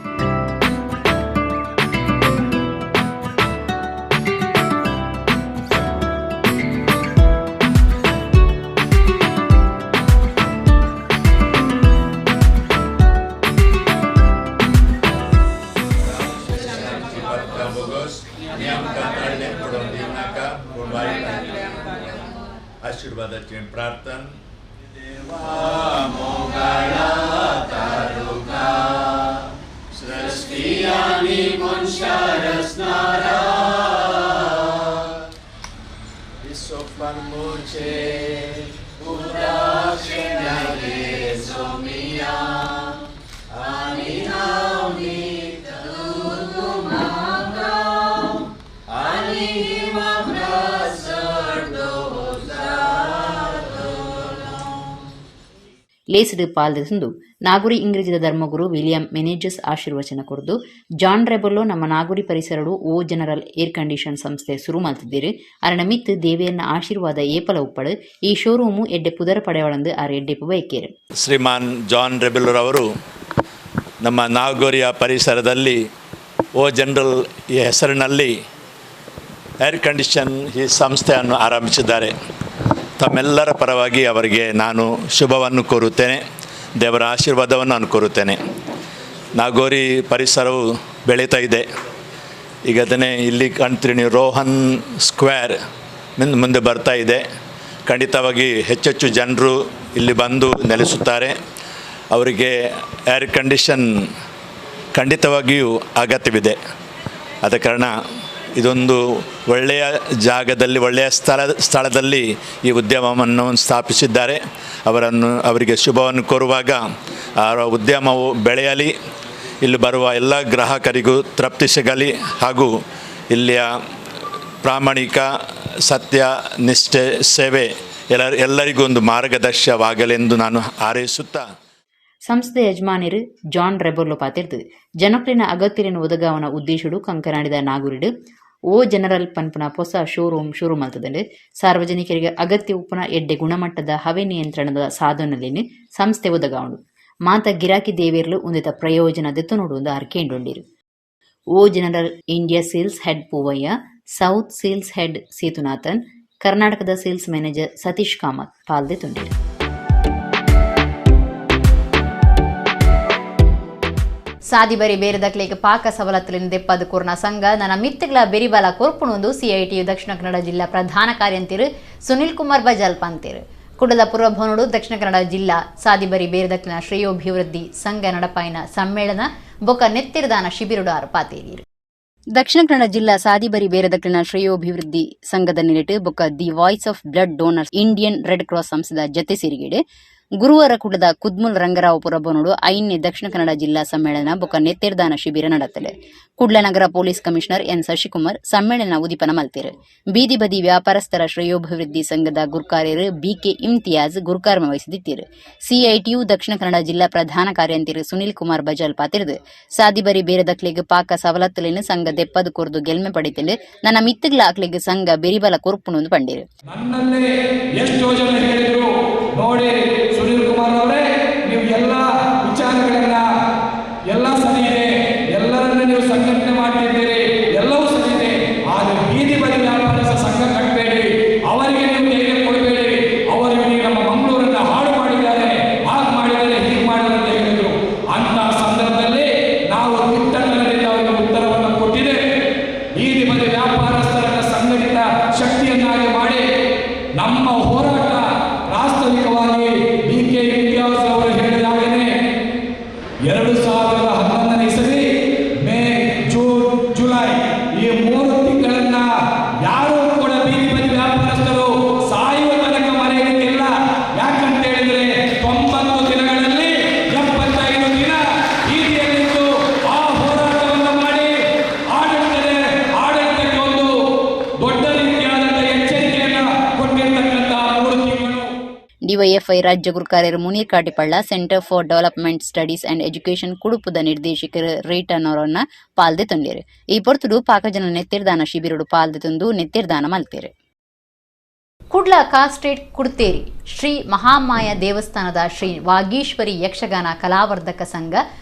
आशीर्वादाची प्रार्थना ಲೇಸಿಡ್ ಪಾಲ್ದೆಂದು ನಾಗೂರಿ ಇಂಗ್ರೇಜದ ಧರ್ಮಗುರು ವಿಲಿಯಂ ಮಿನೇಜಸ್ ಆಶೀರ್ವಚನ ಕೊರದು ಜಾನ್ ರೆಬಲ್ಲೋ ನಮ್ಮ ನಾಗೂರಿ ಪರಿಸರಡು ಓ ಜನರಲ್ ಏರ್ ಕಂಡೀಷನ್ ಸಂಸ್ಥೆ ಶುರು ಮಾಡ್ತಿದ್ದೀರಿ ಅರಣ ಮಿತ್ ದೇವಿಯನ್ನ ಆಶೀರ್ವಾದ ಏಪಲ ಉಪ್ಪಡು ಈ ಶೋರೂಮು ಎಡ್ಡೆ ಪುದರ ಪಡೆಯೊಳಂದು ಆರು ಎಡ್ಡೆಪ್ಪು ಬೈಕೇರು. ಶ್ರೀಮಾನ್ ಜಾನ್ ರೆಬೆಲ್ಲೋರವರು ನಮ್ಮ ನಾಗೂರಿಯ ಪರಿಸರದಲ್ಲಿ ಓ ಜನರಲ್ ಈ ಹೆಸರಿನಲ್ಲಿ ಏರ್ ಕಂಡೀಷನ್ ಈ ಸಂಸ್ಥೆಯನ್ನು ಆರಂಭಿಸಿದ್ದಾರೆ. ತಮ್ಮೆಲ್ಲರ ಪರವಾಗಿ ಅವರಿಗೆ ನಾನು ಶುಭವನ್ನು ಕೋರುತ್ತೇನೆ, ದೇವರ ಆಶೀರ್ವಾದವನ್ನು ನಾನು ಕೋರುತ್ತೇನೆ. ನಾಗೋರಿ ಪರಿಸರವು ಬೆಳೀತಾ ಇದೆ. ಈಗ ಅದನ್ನೇ ಇಲ್ಲಿ ಕಾಣ್ತೀರಿ ನೀವು, ರೋಹನ್ ಸ್ಕ್ವೇರ್ ಮುಂದೆ ಬರ್ತಾ ಇದೆ. ಖಂಡಿತವಾಗಿ ಹೆಚ್ಚೆಚ್ಚು ಜನರು ಇಲ್ಲಿ ಬಂದು ನೆಲೆಸುತ್ತಾರೆ. ಅವರಿಗೆ ಏರ್ ಕಂಡೀಷನ್ ಖಂಡಿತವಾಗಿಯೂ ಅಗತ್ಯವಿದೆ. ಆದ ಕಾರಣ ಇದೊಂದು ಒಳ್ಳೆಯ ಜಾಗದಲ್ಲಿ, ಒಳ್ಳೆಯ ಸ್ಥಳದಲ್ಲಿ ಈ ಉದ್ಯಮವನ್ನು ಸ್ಥಾಪಿಸಿದ್ದಾರೆ. ಅವರಿಗೆ ಶುಭವನ್ನು ಕೋರುವಾಗ ಆ ಉದ್ಯಮವು ಬೆಳೆಯಲಿ, ಇಲ್ಲಿ ಬರುವ ಎಲ್ಲ ಗ್ರಾಹಕರಿಗೂ ತೃಪ್ತಿ ಸಿಗಲಿ ಹಾಗೂ ಇಲ್ಲಿಯ ಪ್ರಾಮಾಣಿಕ ಸತ್ಯ ನಿಷ್ಠೆ ಸೇವೆ ಎಲ್ಲರಿಗೂ ಒಂದು ಮಾರ್ಗದರ್ಶನವಾಗಲೆಂದು ನಾನು ಹಾರೈಸುತ್ತಾ ಸಂಸ್ಥೆ ಯಜಮಾನಿರು ಜಾನ್ ರೆಬಲ್ಲೋ ಪಾತಿರ್ದು ಜನಕ್ಲಿನ ಅಗತ್ಯನ ಒದಗಾವನ ಉದ್ದೇಶಡು ಕಂಕನಾಡಿದ ನಾಗೂರಿಡು ಓ ಜನರಲ್ ಪನ್ಪುನ ಹೊಸ ಶೋರೂಮ್ ಶುರು ಮಾಡ್ತದಂಡು ಸಾರ್ವಜನಿಕರಿಗೆ ಅಗತ್ಯ ಉಪ್ಪುನ ಎಡ್ಡೆ ಗುಣಮಟ್ಟದ ಹವೆ ನಿಯಂತ್ರಣದ ಸಾಧನಲಿನ ಸಂಸ್ಥೆ ಒದಗಾವಣು ಮಾತ ಗಿರಾಕಿ ದೇವೇರ್ಲು ಉಂದಿತ ಪ್ರಯೋಜನ ದೆತ್ತು ನೋಡುವುದು ಅರ್ಕೇಂಡುಂಡಿರು. ಓ general India sales head Poovaiah, south sales head Sethunathan, ಕರ್ನಾಟಕದ ಸೇಲ್ಸ್ ಮ್ಯಾನೇಜರ್ ಸತೀಶ್ ಕಾಮತ್ ಪಾಲ್ದೆ ತುಂಡಿರು. ಸಾದಿಬರಿ ಬೇರೆದಕ್ಲೇಗೆ ಪಾಕ ಸವಲತ್ತುಲಿನ ದೆಪ್ಪದು ಕೊರ್ನ ಸಂಘ ನನ್ನ ಮಿತ್ತಗಳ ಬೆರಿಬಲ ಕೊರ್ಪುಣೊಂದು CITU ದಕ್ಷಿಣ ಕನ್ನಡ ಜಿಲ್ಲಾ ಪ್ರಧಾನ ಕಾರ್ಯಂತಿರು ಸುನಿಲ್ ಕುಮಾರ್ ಬಜಾಲ್ ಪಂತಿರು ಕುಡಲ ಪುರಭವನಡು ದಕ್ಷಿಣ ಕನ್ನಡ ಜಿಲ್ಲಾ ಸಾದಿಬರಿ ಬೇರೆದಕ್ಲಿನ ಶ್ರೇಯೋಭಿವೃದ್ಧಿ ಸಂಘ ನಡಪಾಯಿನ ಸಮ್ಮೇಳನ ಬೊಕ ನೆತ್ತಿರದಾನ ಶಿಬಿರುಡು ಪಾತೇರಿರು. ದಕ್ಷಿಣ ಕನ್ನಡ ಜಿಲ್ಲಾ ಸಾದಿಬರಿ ಬೇರೆದಕ್ಲಿನ ಶ್ರೇಯೋಭಿವೃದ್ಧಿ ಸಂಘದ ನಿಲಿಟ್ಟು ಬೊಕ the voice of blood donors Indian red cross ಸಂಸ್ಥೆದ ಜತೆ ಸೇರಿಗೆಡೆ ಗುರುವಾರ ಕುಡ್ಲದ ಕುದ್ಮುಲ್ ರಂಗರಾವಪುರ ಬೋನೋಡು 5ನೇ ದಕ್ಷಿಣ ಕನ್ನಡ ಜಿಲ್ಲಾ ಸಮ್ಮೇಳನ ಬೊಕ್ಕ ನೆತ್ತಿರ್ದಾನ ಶಿಬಿರ ನಡೆತಲೆ. ಕುಡ್ಲ ನಗರ ಪೊಲೀಸ್ ಕಮಿಷನರ್ ಎನ್ ಶಶಿಕುಮಾರ್ ಸಮ್ಮೇಳನ ಉದಿಪನ ಮಲ್ತಿರು. ಬೀದಿ ಬದಿ ವ್ಯಾಪಾರಸ್ಥರ ಶ್ರೇಯೋಭಿವೃದ್ಧಿ ಸಂಘದ ಗುರುಕಾರ್ಯರು ಬಿಕೆ ಇಮ್ತಿಯಾಜ್ ಗುರುಕಾರ್ಮ ವಹಿಸಿದ್ದಿರು. ಸಿಐಟಿಯು ದಕ್ಷಿಣ ಕನ್ನಡ ಜಿಲ್ಲಾ ಪ್ರಧಾನ ಕಾರ್ಯಂತಿರು ಸುನಿಲ್ ಕುಮಾರ್ ಬಜಾಲ್ ಪಾತಿರ್ದು ಸಾದಿಬರಿ ಬೇರೆ ದಕ್ಲಿಗೆ ಪಾಕ ಸವಲತ್ತುಲಿನ ಸಂಘ ದೆಪ್ಪದು ಕೊರ್ದು ಗೆಲ್ಮೆ ಪಡಿತಿಲು ನನ್ನ ಮಿತ್ತಗ್ಲ ಆಕ್ಲಿಗೆ ಸಂಘ ಬೆರಿಬಲ ಕೊರ್ಪುನೊಂದು ಪಂಡಿರು. ನೋಡಿ ಸುನೀಲ್ ಕುಮಾರ್ ಅವರೇ, ನೀವು ಎಲ್ಲ ವಿಚಾರಗಳನ್ನ ಎಲ್ಲ ಸರಿ ಇದೆ, ಎಲ್ಲರನ್ನ ನೀವು ಸಂಘಟನೆ ಮಾಡ್ತಿದ್ದೀರಿ, ಎಲ್ಲವೂ ಸರಿ ಇದೆ. ಆದರೆ ಬೀದಿ ಬದಿ ವ್ಯಾಪಾರಸ ಸಂಘ ಕಟ್ಟಬೇಡಿ, ಅವರಿಗೆ ನೀವು ಧೈರ್ಯ ಕೊಡಬೇಡಿ, ಅವರು ನಮ್ಮ ಮಂಗಳೂರನ್ನ ಹಾಳು ಮಾಡಿದ್ದಾರೆ, ಹಾಗೆ ಮಾಡಿದ್ದಾರೆ, ಹೀಗೆ ಮಾಡಿದ್ದಾರೆ ಅಂತ ಹೇಳಿದ್ರು. ಅಂತ ಸಂದರ್ಭದಲ್ಲಿ ನಾವು ಕಿತ್ತಣ್ಣರಿಂದ ಅವರಿಗೆ ಉತ್ತರವನ್ನು ಕೊಟ್ಟಿದ್ದೇವೆ. ಬೀದಿ ಬದಿ ವ್ಯಾಪಾರಸ್ಥರನ್ನ ಸಂಘಟಿತ ಶಕ್ತಿಯನ್ನಾಗಿ ಮಾಡಿ ನಮ್ಮ ಹೋರಾಟ ವಾಸ್ತವಿಕವಾಗಿ ಬಿಕೆ ಇಮ್ತಿಯಾಜ್ ಅವರು ಹೇಳಿದಾಗಲೇ 2011ನೇ ಇಸವಿ ಮೇ, ಜೂನ್, ಜುಲೈ ಈ 3 ತಿಂಗಳನ್ನ ಯಾರೂ ಕೂಡ ಬೀದಿ ಬದಿ ವ್ಯಾಪಾರಸ್ಥರು ಸಾಯುವ ತನಕ ಮರೆಯಲಿಕ್ಕಿಲ್ಲ. ಯಾಕಂತ ಹೇಳಿದ್ರೆ 90 ದಿನಗಳಲ್ಲಿ 75 ದಿನ ಬೀದಿಯಲ್ಲಿದ್ದು ಆ ಹೋರಾಟವನ್ನು ಮಾಡಿ ಆಡಳಿತಕ್ಕೆ ಒಂದು ದೊಡ್ಡ ರೀತಿಯಾದಂತಹ ಎಚ್ಚರಿಕೆಯನ್ನು ಕೊಟ್ಟಿರ್ತಕ್ಕಂಥ 3 ತಿಂಗಳು. ಡಿವೈಎಫ್ಐ ರಾಜ್ಯ ಗುರುಕಾರ್ಯರು Muneer Katipalla centre for development studies and education ಕುಡುಪುದ ನಿರ್ದೇಶಕರು ರೇಟನವರನ್ನ ಪಾಲ್ದೆ ತಂದಿರು. ಈ ಪೊರ್ತುಡು ಪಾಕಜನ ನೆತ್ತಿರ್ದಾನ ಶಿಬಿರಡು ಪಾಲ್ದೆ ತಂದು ನೆತ್ತಿರ್ದಾನ ಮಲ್ತೇರು. ಕುಡ್ಲ ಕಾಸ್ಟೇಟ್ ಕುಡ್ತೇರಿ ಶ್ರೀ ಮಹಾಮಾಯ ದೇವಸ್ಥಾನದ ಶ್ರೀ ವಾಗೀಶ್ವರಿ ಯಕ್ಷಗಾನ ಕಲಾವರ್ಧಕ ಸಂಘ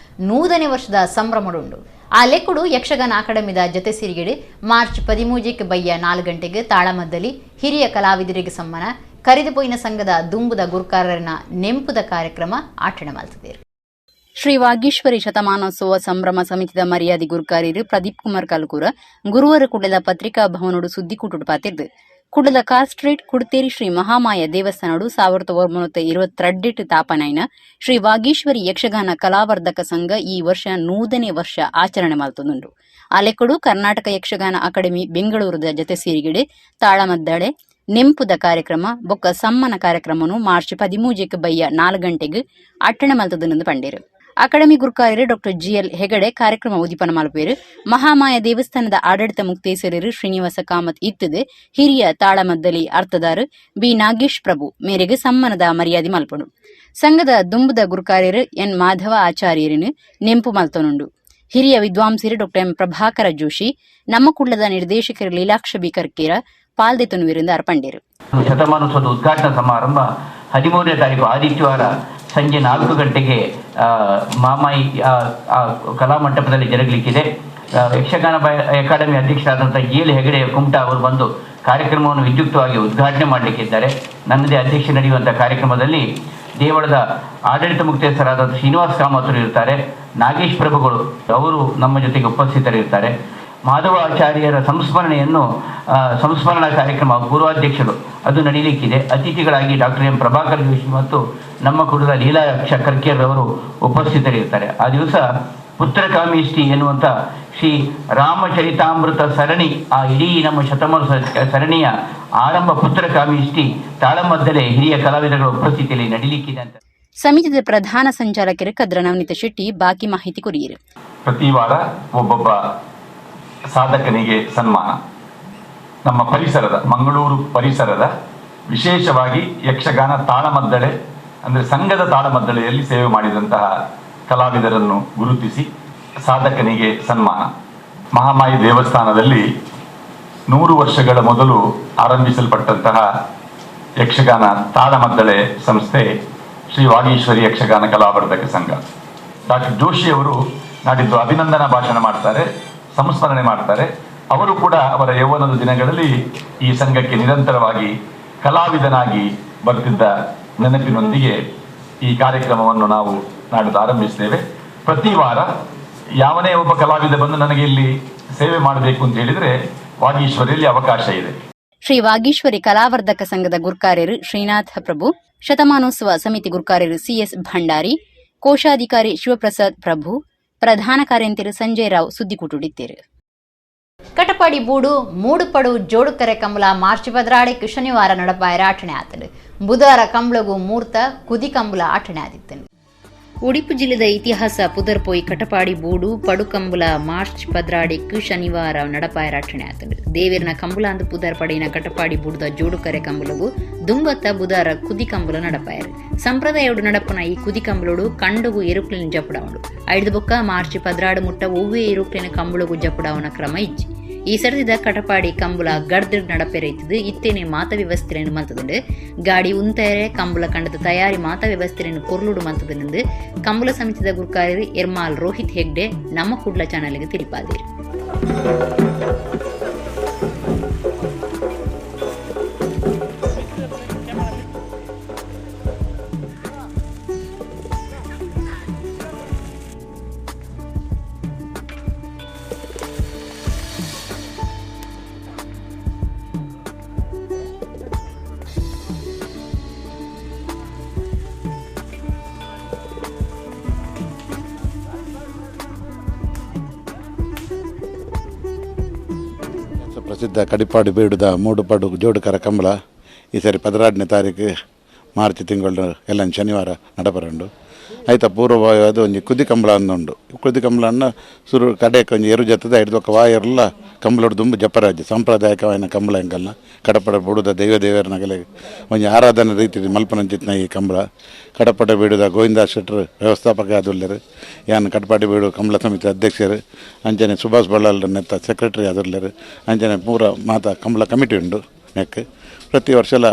100ನೇ ವರ್ಷದ ಸಂಭ್ರಮಡುಂಡು. ಆ ಲೆಕ್ಕುಡು ಯಕ್ಷಗಾನ ಅಕಾಡೆಮಿದ ಜೊತೆ ಸಿರಿಗಿಡಿ ಮಾರ್ಚ್ 13 ಬಯ್ಯ 4 ಗಂಟೆಗೆ ತಾಳಮದ್ದಲಿ ಹಿರಿಯ ಕಲಾವಿದರಿಗೆ ಸಮ್ಮಾನ ಕರೆದುಪೋಯಿನ ಸಂಘದ ದುಂಬುದ ಗುರುಕಾರರನ ನೆಂಪುದ ಕಾರ್ಯಕ್ರಮ ಆಟಣ ಮಲ್ತಿದೆ. ಶ್ರೀ ವಾಗೀಶ್ವರಿ ಶತಮಾನೋತ್ಸವ ಸಂಭ್ರಮ ಸಮಿತಿದ ಮರ್ಯಾದೆ ಗುರುಕಾರ್ಯರು ಪ್ರದೀಪ್ ಕುಮಾರ್ ಕಲ್ಕೂರ ಗುರುವಾರ ಕುಡ್ಲದ ಪತ್ರಿಕಾ ಭವನೋಡು ಸುದ್ದಿಕೂಟುಡು ಪಾತಿರ್ದು. ಕುಡ್ಲದ ಕಾಸ್ಟ್ರೇಟ್ ಕುಡ್ತೇರಿ ಶ್ರೀ ಮಹಾಮಾಯ ದೇವಸ್ಥಾನಡು 1922 ತಾಪನೈನ ಶ್ರೀ ವಾಗೀಶ್ವರಿ ಯಕ್ಷಗಾನ ಕಲಾವರ್ಧಕ ಸಂಘ ಈ ವರ್ಷ 100ನೇ ವರ್ಷ ಆಚರಣೆ ಮಲ್ತದುಂಡು. ಆ ಲೆಕ್ಕಡು ಕರ್ನಾಟಕ ಯಕ್ಷಗಾನ ಅಕಾಡೆಮಿ ಬೆಂಗಳೂರದ ಜೊತೆ ಸೇರಿಗಿಡೆ ತಾಳಮದ್ದಳೆ ನೆಂಪುದ ಕಾರ್ಯಕ್ರಮ ಬೊಕ್ಕ ಸಮ್ಮನ ಕಾರ್ಯಕ್ರಮನು ಮಾರ್ಚ್ 13 ಬಯ್ಯ 4 ಗಂಟೆಗೆ ಅಟ್ಟಣ ಮಲ್ತದನೆಂದು ಪಂಡೇರು. ಅಕಾಡೆಮಿ ಗುರುಕಾರ್ಯರು ಡಾಕ್ಟರ್ ಜಿಎಲ್ ಹೆಗಡೆ ಕಾರ್ಯಕ್ರಮ ಉದಿಪನ ಮಲ್ಪೇರು. ಮಹಾಮಾಯ ದೇವಸ್ಥಾನದ ಆಡಳಿತ ಮುಕ್ತೇಸರರು ಶ್ರೀನಿವಾಸ ಕಾಮತ್ ಇತ್ತದೆ ಹಿರಿಯ ತಾಳಮದ್ದಲಿ ಅರ್ಥದಾರು ಬಿ ನಾಗೇಶ್ ಪ್ರಭು ಮೇರೆಗೆ ಸಮ್ಮನದ ಮರ್ಯಾದೆ ಮಲ್ಪಡು. ಸಂಘದ ದುಂಬುದ ಗುರುಕಾರ್ಯರು ಎನ್ ಮಾಧವ ಆಚಾರ್ಯರನ್ನು ನೆಂಪು ಮಲ್ತನುಂಡು. ಹಿರಿಯ ವಿದ್ವಾಂಸರು ಡಾಕ್ಟರ್ ಎಂ ಪ್ರಭಾಕರ ಜೋಶಿ ನಮ್ಮ ಕುಳ್ಳದ ನಿರ್ದೇಶಕರು ಲೀಲಾಕ್ಷ ಬಿ ಕರ್ಕೇರ ಪಾಲ್ದೆತನುವಿರಿಂದ ಅರ್ಪಂಡೇರು. ಶತಮಾನೋತ್ಸವದ ಉದ್ಘಾಟನಾ ಸಮಾರಂಭ 13ನೇ ತಾರೀಕು ಆದಿತ್ಯವಾರ ಸಂಜೆ 4 ಗಂಟೆಗೆ ಮಹಾಮಾಯಿ ಕಲಾಮಂಟಪದಲ್ಲಿ ಜರುಗಲಿಕ್ಕಿದೆ. ಯಕ್ಷಗಾನ ಅಕಾಡೆಮಿ ಅಧ್ಯಕ್ಷರಾದಂಥ ಎಲ್ ಹೆಗಡೆ ಕುಮಟಾ ಅವರು ಬಂದು ಕಾರ್ಯಕ್ರಮವನ್ನು ವಿದ್ಯುಕ್ತವಾಗಿ ಉದ್ಘಾಟನೆ ಮಾಡಲಿಕ್ಕಿದ್ದಾರೆ. ನನ್ನದೇ ಅಧ್ಯಕ್ಷ ನಡೆಯುವಂಥ ಕಾರ್ಯಕ್ರಮದಲ್ಲಿ ದೇವಳದ ಆಡಳಿತ ಮುಕ್ತೇಸರಾದ ಶ್ರೀನಿವಾಸ ಕಾಮತರು ಇರ್ತಾರೆ. ನಾಗೇಶ್ ಪ್ರಭುಗಳು ಅವರು ನಮ್ಮ ಜೊತೆಗೆ ಉಪಸ್ಥಿತರಿರ್ತಾರೆ. ಮಾಧವ ಆಚಾರ್ಯರ ಸಂಸ್ಮರಣಾ ಕಾರ್ಯಕ್ರಮ ಪೂರ್ವಾಧ್ಯಕ್ಷರು ಅದು ನಡೀಲಿಕ್ಕಿದೆ. ಅತಿಥಿಗಳಾಗಿ ಡಾಕ್ಟರ್ ಎಂ ಪ್ರಭಾಕರ್ ಜೋಶಿ ಮತ್ತು ನಮ್ಮ ಕುಟುಂಬದ ಲೀಲಾಕ್ಷ ಕರ್ಕೇರ್ ಅವರು ಉಪಸ್ಥಿತರಿರ್ತಾರೆ. ಆ ದಿವಸ ಪುತ್ರಕಾಮಿಷ್ಟಿ ಎನ್ನುವಂಥ ಶ್ರೀ ರಾಮಚರಿತಾಮೃತ ಸರಣಿ, ಆ ಇಡೀ ನಮ್ಮ ಶತಮಾನೋತ್ಸವ ಸರಣಿಯ ಆರಂಭ ಪುತ್ರಕಾಮಿಷ್ಟಿ ತಾಳಮದ್ದಲೆ ಹಿರಿಯ ಕಲಾವಿದಗಳ ಉಪಸ್ಥಿತಿಯಲ್ಲಿ ನಡೀಲಿಕ್ಕಿದೆ ಅಂತ ಸಮಿತಿಯ ಪ್ರಧಾನ ಸಂಚಾಲಕರು ಕದ್ರ ನವನೀತ ಶೆಟ್ಟಿ ಬಾಕಿ ಮಾಹಿತಿ ಕೊರಿಯರು. ಪ್ರತಿ ವಾರ ಒಬ್ಬೊಬ್ಬ ಸಾಧಕನಿಗೆ ಸನ್ಮಾನ. ನಮ್ಮ ಪರಿಸರದ ಮಂಗಳೂರು ಪರಿಸರದ ವಿಶೇಷವಾಗಿ ಯಕ್ಷಗಾನ ತಾಳಮದ್ದಳೆ ಅಂದರೆ ಸಂಘದ ತಾಳಮದ್ದಳೆಯಲ್ಲಿ ಸೇವೆ ಮಾಡಿದಂತಹ ಕಲಾವಿದರನ್ನು ಗುರುತಿಸಿ ಸಾಧಕನಿಗೆ ಸನ್ಮಾನ. ಮಹಾಮಾಯಿ ದೇವಸ್ಥಾನದಲ್ಲಿ 100 ವರ್ಷಗಳ ಮೊದಲು ಆರಂಭಿಸಲ್ಪಟ್ಟಂತಹ ಯಕ್ಷಗಾನ ತಾಳಮದ್ದಳೆ ಸಂಸ್ಥೆ ಶ್ರೀ ವಾಗೀಶ್ವರಿ ಯಕ್ಷಗಾನ ಕಲಾವರ್ಧಕ ಸಂಘ. ಡಾಕ್ಟರ್ ಜೋಶಿ ಅವರು ನಾಡಿದ್ದು ಅಭಿನಂದನಾ ಭಾಷಣ ಮಾಡ್ತಾರೆ, ಸಂಸ್ಮರಣೆ ಮಾಡ್ತಾರೆ. ಅವರು ಕೂಡ ಅವರ ಯೌವನದ ದಿನಗಳಲ್ಲಿ ಈ ಸಂಘಕ್ಕೆ ನಿರಂತರವಾಗಿ ಕಲಾವಿದನಾಗಿ ಬರ್ತಿದ್ದ ನೆನಪಿನೊಂದಿಗೆ ಈ ಕಾರ್ಯಕ್ರಮವನ್ನು ನಾವು ನಾಡಿದ್ದು ಆರಂಭಿಸ್ತೇವೆ. ಪ್ರತಿ ವಾರ ಯಾವನೇ ಒಬ್ಬ ಕಲಾವಿದ ಬಂದು ನನಗೆ ಇಲ್ಲಿ ಸೇವೆ ಮಾಡಬೇಕು ಅಂತ ಹೇಳಿದರೆ ವಾಗೀಶ್ವರಿಯಲ್ಲಿ ಅವಕಾಶ ಇದೆ. ಶ್ರೀ ವಾಗೀಶ್ವರಿ ಕಲಾವರ್ಧಕ ಸಂಘದ ಗುರುಕಾರ್ಯರು ಶ್ರೀನಾಥ ಪ್ರಭು, ಶತಮಾನೋತ್ಸವ ಸಮಿತಿ ಗುರುಕಾರ್ಯರು ಸಿಎಸ್ ಭಂಡಾರಿ, ಕೋಶಾಧಿಕಾರಿ ಶಿವಪ್ರಸಾದ್ ಪ್ರಭು, ಪ್ರಧಾನ ಕಾರ್ಯಂತಿರು ಸಂಜಯ್ ರಾವ್ ಸುದ್ದಿಕೂಟುಡಿದ್ದೇರು. ಕಟಪಾಡಿ ಬೂಡು ಮೂಡುಪಡು ಜೋಡುಕರೆ ಕಮಲ ಮಾರ್ಚ್ 16 ಶನಿವಾರ ನಡಪಾಯ ರಾಟಣೆ ಆತಲು ಬುಧವಾರ ಕಂಬಳಗೂ ಮೂರ್ತ ಕುದಿ ಕಂಬಳ ಆಟಣೆ ಆದಿತ್ತು. ಉಡುಪಿ ಜಿಲ್ಲೆದ ಇತಿಹಾಸ ಪುದರ್ಪೋಯಿ ಕಟಪಾಡಿ ಬೂಡು ಪಡುಕಂಬುಲ ಮಾರ್ಚ್ 16 ಶನಿವಾರ ನಡಪಾಯ ರಚನೆ ಆತಂಡು. ದೇವೇರಿನ ಕಂಬುಲ ಅಂದು ಪುದರ್ ಪಡೆಯಿನ ಕಟಪಾಡಿ ಬೂಡುದ ಜೋಡುಕರೆ ಕಂಬುಲಗು ದುಂಬತ್ತ ಬುಧಾರ ಕುದಿ ಕಂಬುಲ ನಡಪಾಯರು. ಸಂಪ್ರದಾಯೋಡು ನಡಪನ ಈ ಕುದಿ ಕಂಬುಲೋಡು ಕಂಡುಗು ಎರುಕ್ಲಿನ ಜಪುಡ ಉಂಡು. ಐದು ಬೊಕ್ಕ ಮಾರ್ಚ್ 16 ಮುಟ್ಟ ಒವ್ವೇ ಎರುಕ್ಲಿನ ಕಂಬುಳಗು ಜಪುಡವನ ಕ್ರಮ ಇಜ್ಜಿ. ಈ ಸರದಿದ ಕಟಪಾಡಿ ಕಂಬುಲ ಗಡ್ದು ನಡಪೆರೈತದು ಇತ್ತೇನೆ ಮಾತ ವ್ಯವಸ್ಥೆಯನ್ನು ಮಂತದುಂಡು. ಗಾಡಿ ಉಂತರೆ ಕಂಬುಲ ಕಂಡದ ತಯಾರಿ ಮಾತ ವ್ಯವಸ್ಥೆಯನ್ನು ಕೊರ್ಲುಡು ಮಂತದೆಂದು ಕಂಬುಲ ಸಮಿತಿದ ಗುರುಕಾರ್ಯರು ಎರ್ಮಾಲ್ ರೋಹಿತ್ ಹೆಗ್ಡೆ ನಮ್ಮ ಕುಡ್ಲ ಚಾನಲ್ಗೆ ತಿಳಿಪಾದಿರು. ಪ್ರಸಿದ್ಧ ಕಡಿಪಾಡು ಬೀಡುದ ಮೂಡುಪಾಡು ಜೋಡುಕರ ಕಂಬಳ ಈ ಸರಿ 16ನೇ ತಾರೀಕು ಮಾರ್ಚ್ ತಿಂಗಳು ಎಲ್ಲ ಶನಿವಾರ ನಡಪರಂಡು. ಆಯ್ತಾ ಪೂರ್ವಭಾವಿ ಒಂಜಿ ಕುದಿ ಕಂಬಳ ಅನ್ನುಂಡು. ಕುದಿ ಕಂಬಳನ್ನ ಸುರು ಕಡೆಗೆ ಒಂಜಿ ಎರು ಜತ್ತದ ಹಿಡಿದೊಕ್ಕ ವಾಯರ್ಲ ಕಂಬಳೋಡು ದುಂಬು ಜಪರಾಜ್ ಸಾಂಪ್ರದಾಯಿಕವಾದ ಕಂಬಳ ಎಂಕಲ್ನ ಕಡಪಡ ಬುಡುದ ದೇವರನಗಲೆ ಒಂಜಿ ಆರಾಧನೆ ರೀತಿ ಮಲ್ಪನಂಚಿತ್ನ ಈ ಕಂಬಳ. ಕಡಪಡ ಬೀಡುದ ಗೋವಿಂದ ಶೆಟ್ಟರ್ ವ್ಯವಸ್ಥಾಪಕ ಆದುಲ್ಲೆರು, ಯಾನ್ ಕಡಪಾಡಿ ಬೀಡು ಕಂಬಳ ಸಮಿತಿ ಅಧ್ಯಕ್ಷರು, ಅಂಚನೆ ಸುಭಾಷ್ ಬಳ್ಳಾಲ್ ನೆತ್ತ ಸೆಕ್ರೆಟರಿ ಆದುಲ್ಲೆರು, ಅಂಚನೆ ಪೂರ ಮಾತ ಕಂಬಳ ಕಮಿಟಿ ಉಂಡು. ನೆಕ್ ಪ್ರತಿ ವರ್ಷಲ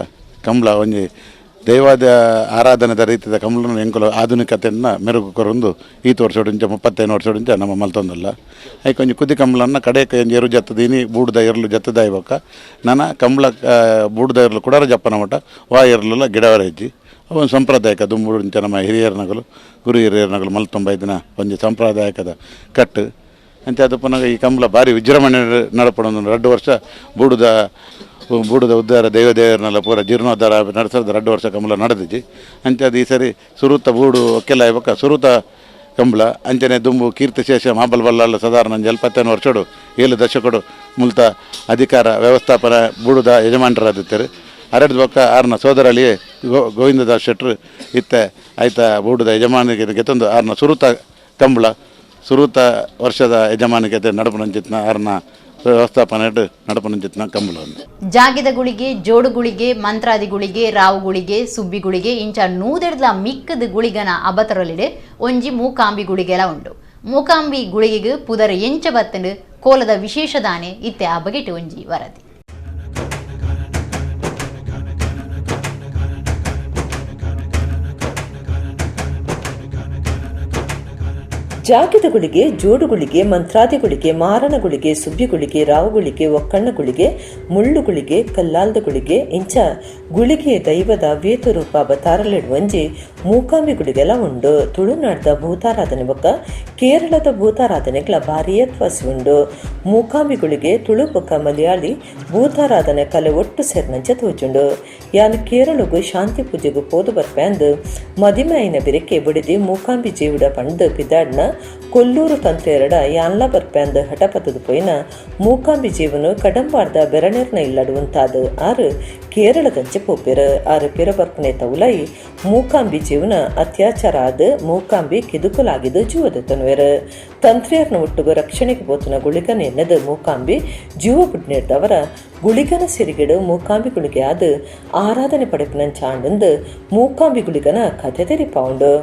ಕಂಬಳ ಒಂಜಿ ದೈವಾದ ಆರಾಧನೆದ ರೀತಿಯ ಕಂಬಳನ ಎಂಕುಲು ಆಧುನಿಕತೆಯನ್ನು ಮೆರುಗು ಕೊರೊಂದು ಈತ ವರ್ಷೋಡಿಂಚ 35 ವರ್ಷೋಡಿಂಚ ನಮ್ಮ ಮಲ್ತೊಂದಲ್ಲ. ಐಕೆ ಒಂಜಿ ಕುದಿ ಕಂಬಳನ್ನ ಕಡೆಗೆ ಒಂಜಿ ಎರು ಜತ್ತದೀನಿ ಬೂಡುದ ಎರಲು ಜತ್ತದ ಇವಾಗ ನನ್ನ ಕಂಬಳ ಬೂಡುದ ಎರಲು ಕುಡರ ಜಪ್ಪನ ಮಟ್ಟ ವಾ ಎರಲೆಲ್ಲ ಗಿಡವರ ಹೆಜ್ಜಿ ಅವನು ಸಾಂಪ್ರದಾಯಿಕ ದುಂಬುಡಿಂಚ ನಮ್ಮ ಹಿರಿಯರ್ನಗಳು ಗುರು ಹಿರಿಯರ್ನಗಳು ಮಲ್ತೊಂಬೈದಿನ ಒಂಜಿ ಸಾಂಪ್ರದಾಯಿಕದ ಕಟ್ಟು ಅಂಚೆ ಅದು ಪುನಃ ಈ ಕಂಬಳ ಭಾರಿ ವಿಜೃಂಭಣೆ ನಡಪಡೊಂದು 2 ವರ್ಷ ಬೂಡುದ ಉದ್ಧಾರ ದೇವರನ್ನೆಲ್ಲ ಪೂರ ಜೀರ್ಣೋದ್ಧಾರ ನಡೆಸೋದು 2 ವರ್ಷ ಕಂಬಳ ನಡೆದಿಜ್ಜಿ. ಅಂಚೆ ಅದು ಈ ಸರಿ ಸುರುತ ಬೂಡು ಒಕ್ಕೆಲ್ಲ ಇವಾಗ ಸುರುತ ಕಂಬಳ ಅಂಚನೆ ದುಂಬು ಕೀರ್ತಿಶೇಷ ಮಾಬಲ್ ಬಲ್ಲಾಳ ಸಾಧಾರಣ 75 ವರ್ಷಡು 7 ದಶಕಡು ಮುಲ್ತ ಅಧಿಕಾರ ವ್ಯವಸ್ಥಾಪನೆ ಬೂಡುದ ಯಜಮಾನರಾದಿದ್ದಾರೆ. ಅರಡು ಪಕ್ಕ ಆರ್ನ ಸೋದರಳಿಯೇ ಗೋವಿಂದದಾಸ್ ಶೆಟ್ರು ಇತ್ತೆ ಆಯ್ತಾ ಬೂಡುದ ಯಜಮಾನಿಗೆ ಗೆತ್ತೊಂದು ಆರ್ನ ಸುರುತ ಕಂಬಳ ಸುರುತ ವರ್ಷದ ಯಜಮಾನಿಗೆ ನಡಪನಂಚಿತ್ನ ಆರ್ನ ವ್ಯವಸ್ಥಾಪನೆ ನಡಪನಂಚಿತ್ನ ಕಂಬಳವನ್ನು ಜಾಗಿದ ಗುಳಿಗೆ ಜೋಡು ಗುಳಿಗೆ ಮಂತ್ರಾದಿ ಗುಳಿಗೆ ರಾವು ಗುಳಿಗೆ ಸುಬ್ಬಿ ಗುಳಿಗೆ ಇಂಚ ನೂದೆಡ್ಲ ಮಿಕ್ಕದ ಗುಳಿಗನ ಅಬತರಲಿಡೆ ಒಂಜಿ ಮೂಕಾಂಬಿ ಗುಳಿಗೆಲ ಉಂಡು. ಮೂಕಾಂಬಿ ಗುಳಿಗೆಗೆ ಪುದರ ಎಂಚ ಬತ್ತಂಡು ಕೋಲದ ವಿಶೇಷ ದಾನೆ ಇತ್ತೆ ಆ ಬಗೆಟ್ ಒಂಜಿ ವರದಿ. ಜಾಗಿದಗುಳಿಗೆ, ಜೋಡುಗುಳಿಗೆ, ಮಂತ್ರಾದಿಗುಳಿಗೆ, ಮಾರಣಗುಳಿಗೆ, ಸುಬ್ಬಿಗುಳಿಗೆ, ರಾವುಗುಳಿಗೆ, ಒಕ್ಕಣ್ಣಗುಳಿಗೆ, ಮುಳ್ಳುಗುಳಿಗೆ, ಕಲ್ಲಾಲ್ದಗುಳಿಗೆ ಇಂಚ ಗುಳಿಗೆ ದೈವದ ವೇತರೂಪ ಅವತಾರಲಿಡುವಂಜಿ ಮೂಕಾಂಬಿಗುಳಿಗೆಲ್ಲ ಉಂಡು. ತುಳುನಾಡ್ದ ಭೂತಾರಾಧನೆ ಬೊಕ್ಕ ಕೇರಳದ ಭೂತಾರಾಧನೆಗಳ ಭಾರಿಯತ್ವಾಸಿ ಉಂಡು. ಮೂಕಾಂಬಿಗುಳಿಗೆ ತುಳು ಬೊಕ್ಕ ಮಲಯಾಳಿ ಭೂತಾರಾಧನೆ ಕಲೆ ಒಟ್ಟು ಸೇರ್ನಂಚ ತೋಜುಂಡು. ಯಾನ್ ಕೇರಳಗೂ ಶಾಂತಿ ಪೂಜೆಗೂ ಪೋದು ಬರ್ಪೆಂದು ಮದಿಮಾಯಿನ ಬಿರಕೆ ಬುಡಿದಿ ಮೂಕಾಂಬಿ ಜೀವುಡ ಪಂಡು ಪಿದಾಡ್ನ ಕೊಲ್ಲೂರು ತಂತ್ರೆರಡ ಯಾನ್ಲ ಬರ್ಪೆಂದು ಹಠಪತದು ಪೋಯಿನ ಮೂಕಾಂಬಿ ಜೀವನು ಕಡಂಬಾರ್ದ ಬೆರಣೆರ್ನ ಇಲ್ಲಡುವಂತಾದು ಆರು ಕೇರಳದಂಚೆ ಪೋಪೆರು ಆರು ಪಿರ ಬರ್ಪನೆ ತೌಲಾಯಿ ಮೂಕಾಂಬಿ ಜೀವನ ಅತ್ಯಾಚಾರ ಆದ ಮೂಕಾಂಬಿ ಕಿದುಕಲಾಗಿದ್ದು ಜೀವದ ತನ್ವೇರು ತಂತ್ರಿಯರ್ನ ಒಟ್ಟುಗು ರಕ್ಷಣೆಗೆ ಪೋತನ ಗುಳಿಗನ ಎನ್ನದು ಮೂಕಾಂಬಿ ಜೀವ ಬಿಡ್ನಿಡ್ದವರ ಗುಳಿಗನ ಸಿರಿಗಿಡು ಮೂಕಾಂಬಿ ಗುಳಿಗೆ ಆದ ಆರಾಧನೆ ಪಡೆಪಿನ ಚಾಂಡಂದು ಮೂಕಾಂಬಿ ಗುಳಿಗನ ಕಥೆ ತೆರಿಪಾಂಡು.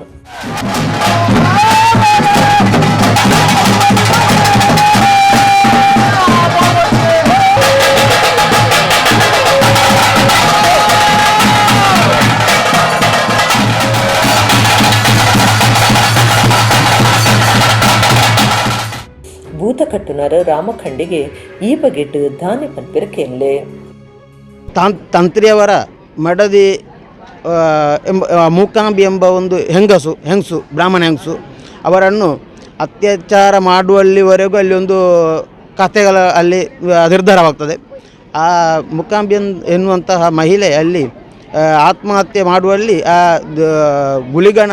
ಭೂತ ಕಟ್ಟುನರ ರಾಮಖಂಡಿಗೆ ಈ ಬಗೆಟ್ಟು ಧಾನ್ಯ ಪನ್ಪಿರಕೆನ್ಲೆ ತಂತ್ರಿಯವರ ಮಡದಿ ಮೂಕಾಂಬಿ ಎಂಬ ಒಂದು ಹೆಂಗಸು ಬ್ರಾಹ್ಮಣ ಹೆಂಗಸು ಅವರನ್ನು ಅತ್ಯಾಚಾರ ಮಾಡುವಲ್ಲಿವರೆಗೂ ಅಲ್ಲಿ ಒಂದು ಕಥೆಗಳ ಅಲ್ಲಿ ನಿರ್ಧಾರವಾಗ್ತದೆ. ಆ ಮೂಕಾಂಬಿ ಎನ್ನುವಂತಹ ಮಹಿಳೆ ಅಲ್ಲಿ ಆತ್ಮಹತ್ಯೆ ಮಾಡುವಲ್ಲಿ ಆ ಗುಳಿಗನ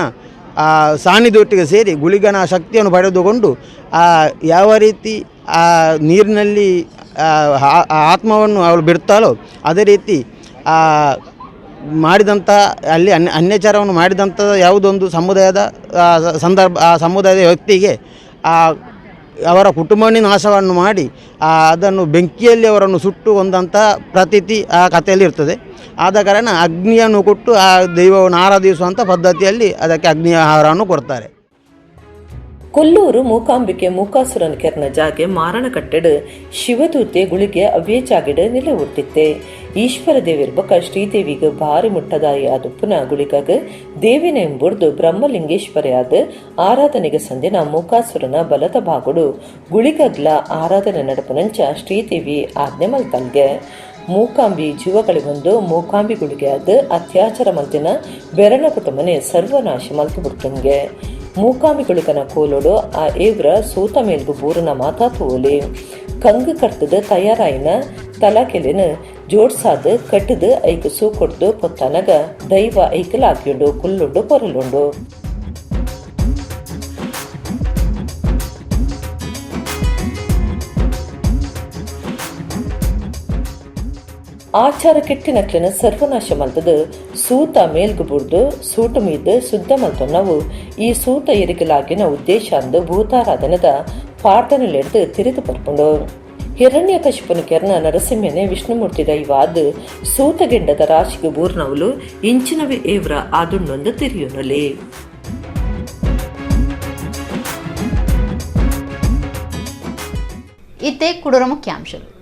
ಆ ಸಾನ್ನಿಧ್ಯವೊಟ್ಟಿಗೆ ಸೇರಿ ಗುಳಿಗನ ಶಕ್ತಿಯನ್ನು ಪಡೆದುಕೊಂಡು ಯಾವ ರೀತಿ ಆ ನೀರಿನಲ್ಲಿ ಆತ್ಮವನ್ನು ಅವಳು ಬಿಡ್ತಾಳೋ ಅದೇ ರೀತಿ ಆ ಮಾಡಿದಂಥ ಅಲ್ಲಿ ಅನ್ಯಾಚಾರವನ್ನು ಮಾಡಿದಂಥ ಯಾವುದೊಂದು ಸಮುದಾಯದ ಆ ಸಮುದಾಯದ ವ್ಯಕ್ತಿಗೆ ಅವರ ಕುಟುಂಬನೇ ನಾಶವನ್ನು ಮಾಡಿ ಅದನ್ನು ಬೆಂಕಿಯಲ್ಲಿ ಅವರನ್ನು ಸುಟ್ಟು ಕೊಂದಂಥ ಪ್ರತೀತಿ ಆ ಕಥೆಯಲ್ಲಿ ಇರ್ತದೆ. ಆದ ಕಾರಣ ಅಗ್ನಿಯನ್ನು ಕೊಟ್ಟು ಆ ದೈವವನ್ನು ಆರಾಧಿಸುವಂಥ ಪದ್ಧತಿಯಲ್ಲಿ ಅದಕ್ಕೆ ಅಗ್ನಿ ಆಹಾರವನ್ನು ಕೊಡ್ತಾರೆ. ಕೊಲ್ಲೂರು ಮೂಕಾಂಬಿಕೆ ಮೂಕಾಸುರನ ಕೆರ್ನ ಜಾಗೆ ಮಾರಣ ಕಟ್ಟೆಡು ಶಿವದೂತೆ ಗುಳಿಗೆ ಅವೇ ಜಾಗೆಡು ನೆಲೆ ಹುಟ್ಟಿತ್ತೆ. ಈಶ್ವರ ದೇವಿರ್ಬಕ ಶ್ರೀದೇವಿಗೆ ಭಾರಿ ಮುಟ್ಟದಾಯಿ ಆದುಪ್ಪುನ ಗುಳಿಗಾಗ ದೇವಿನ ಎಂಬುರ್ದು ಬ್ರಹ್ಮಲಿಂಗೇಶ್ವರಿಯಾದ ಆರಾಧನೆಗೆ ಸಂದಿನ ಮೂಕಾಸುರನ ಬಲದ ಭಾಗುಡು ಗುಳಿಗಗ್ಲ ಆರಾಧನೆ ನಡಪನಂಚ ಶ್ರೀದೇವಿ ಆಜ್ಞೆ ಮಲ್ತಲ್ಗೆ. ಮೂಕಾಂಬಿ ಜೀವಗಳಿಗೊಂದು ಮೂಕಾಂಬಿ ಗುಳಿಗೆ ಆದ ಅತ್ಯಾಚಾರ ಮಲ್ತಿನ ಬೆರಣ ಕುಟುಂಬನೆ ಸರ್ವನಾಶ ಮಲ್ತು ಬಿಡ್ತಂಗೆ. ಮೂಕಾಂಬಿ ಗುಳಿಗನ ಕೋಲೋಡು ಆ ಏವ್ರ ಸೂತ ಮೇಲ್ಗು ಬೂರನ ಮಾತಾ ತೋಲಿ ಕಂಗು ಕರ್ತದ ತಯಾರಾಯಿನ ತಲಾಕೆಲಿನ ಜೋಡ್ಸಾದ ಕಟ್ಟದು ಐಕು ಸೂ ಕೊಡ್ದು ಪೊತ್ತನಗ ದೈವ ಐಕಲಾಕಿಯುಂಡು ಕುಲ್ಲುಂಡು ಪೊರಲುಂಡು. ಆಚಾರ ಕೆಟ್ಟಿನಕ್ಲಿನ ಸರ್ವನಾಶ ಮಲ್ತದು ಸೂತ ಮೇಲ್ಗು ಬುಡ್ದು ಸೂಟು ಮೀದು ಶುದ್ಧ ಮಲ್ತು ನಾವು ಈ ಸೂತ ಎರಿಕಲಾಗಿನ ಉದ್ದೇಶ ಅಂದು ಭೂತಾರಾಧನದ ಪಾಠನಲೆಡ್ದು ತಿರಿದು ಬರ್ಕೊಂಡು. ಹಿರಣ್ಯ ಕಶಿಪುನ ಕೆರ್ನ ನರಸಿಂಹನೆ ವಿಷ್ಣುಮೂರ್ತಿ ದೈವಾದ ಸೂತಗೆಂಡದ ರಾಶಿಗೆ ಬೂರ್ನವಲು ಇಂಚಿನವಿ ಏವ್ರ ಆದುಣ್ಣೊಂದು ತಿರಿಯುನಲಿ. ಇತ್ತೆ ಕುಡೂರ ಮುಖ್ಯಾಂಶಗಳು.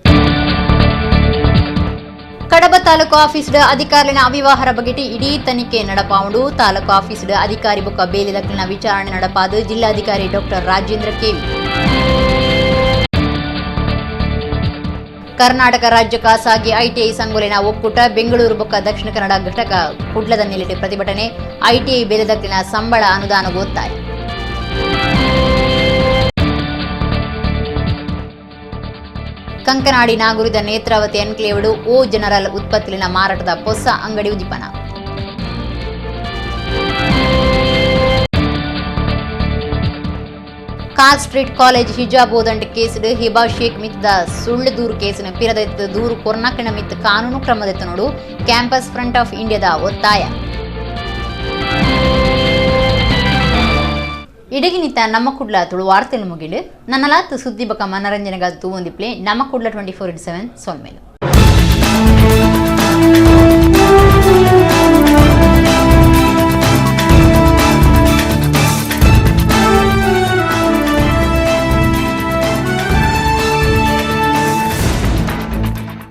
ಕಡಬ ತಾಲೂಕು ಆಫೀಸ್ಡ್ ಅಧಿಕಾರಿನ ಅವ್ಯವಹಾರ ಬಗೆಟಿ ಇಡೀ ತನಿಖೆ ನಡಪಾವುಂಡು. ತಾಲೂಕು ಆಫೀಸ್ಡ್ ಅಧಿಕಾರಿ ಬೊಕ್ಕ ಬೇಲಿದಕ್ಲಿನ ವಿಚಾರಣೆ ನಡಪಾದು ಜಿಲ್ಲಾಧಿಕಾರಿ ಡಾಕ್ಟರ್ ರಾಜೇಂದ್ರ ಕೆವಿ. ಕರ್ನಾಟಕ ರಾಜ್ಯ ಖಾಸಗಿ ಐಟಿಐ ಸಂಘೋಲಿನ ಒಕ್ಕೂಟ ಬೆಂಗಳೂರು ಬೊಕ್ಕ ದಕ್ಷಿಣ ಕನ್ನಡ ಘಟಕ ಕುಡ್ಲದ ನೆಲೆಟಿ ಪ್ರತಿಭಟನೆ. ಐಟಿಐ ಬೇಲಿದಕ್ಲಿನ ಸಂಬಳ ಅನುದಾನಗೂ ಒತ್ತಾಯ. ಕಂಕನಾಡಿ ನಾಗುರಿದ ನೇತ್ರಾವತಿ ಎನ್ಕ್ಲೇವ್ಡು ಓ ಜನರಲ್ ಉತ್ಪತ್ತಿಲಿನ ಮಾರಾಟದ ಹೊಸ ಅಂಗಡಿ ಉದ್ದೀಪನ. ಕಾಲ್ ಸ್ಟ್ರೀಟ್ ಕಾಲೇಜ್ ಹಿಜಾಬ್ ಓದಂಡ ಕೇಸಿಡ್ ಹಿಬಾ ಶೇಖ್ ಮಿತ್ತದ ಸುಳ್ಳು ದೂರು ಕೇಸಿನ ಪಿರದೆತ್ತ ದೂರು ಕೊರ್ನಾಕಿನ ಮಿತ್ ಕಾನೂನು ಕ್ರಮದೆತ್ತ ನೋಡು ಕ್ಯಾಂಪಸ್ ಫ್ರಂಟ್ ಆಫ್ ಇಂಡಿಯಾದ ಒತ್ತಾಯ. ಇಡಗಿನಿತ ನಮ್ಮ ಕುಡ್ಲ ತುಳು ವಾರ್ತೆಲು ಮುಗಿಡು ನನ್ನಲಾತ್ ಸುದ್ದಿ ಬಕ ಮನರಂಜನೆಗಾದ ತೂವೊಂದಿಪ್ಲೆ ನಮ್ಮ ಕುಡ್ಲ 24/7 ಸೊಲ್ಮೇಲು.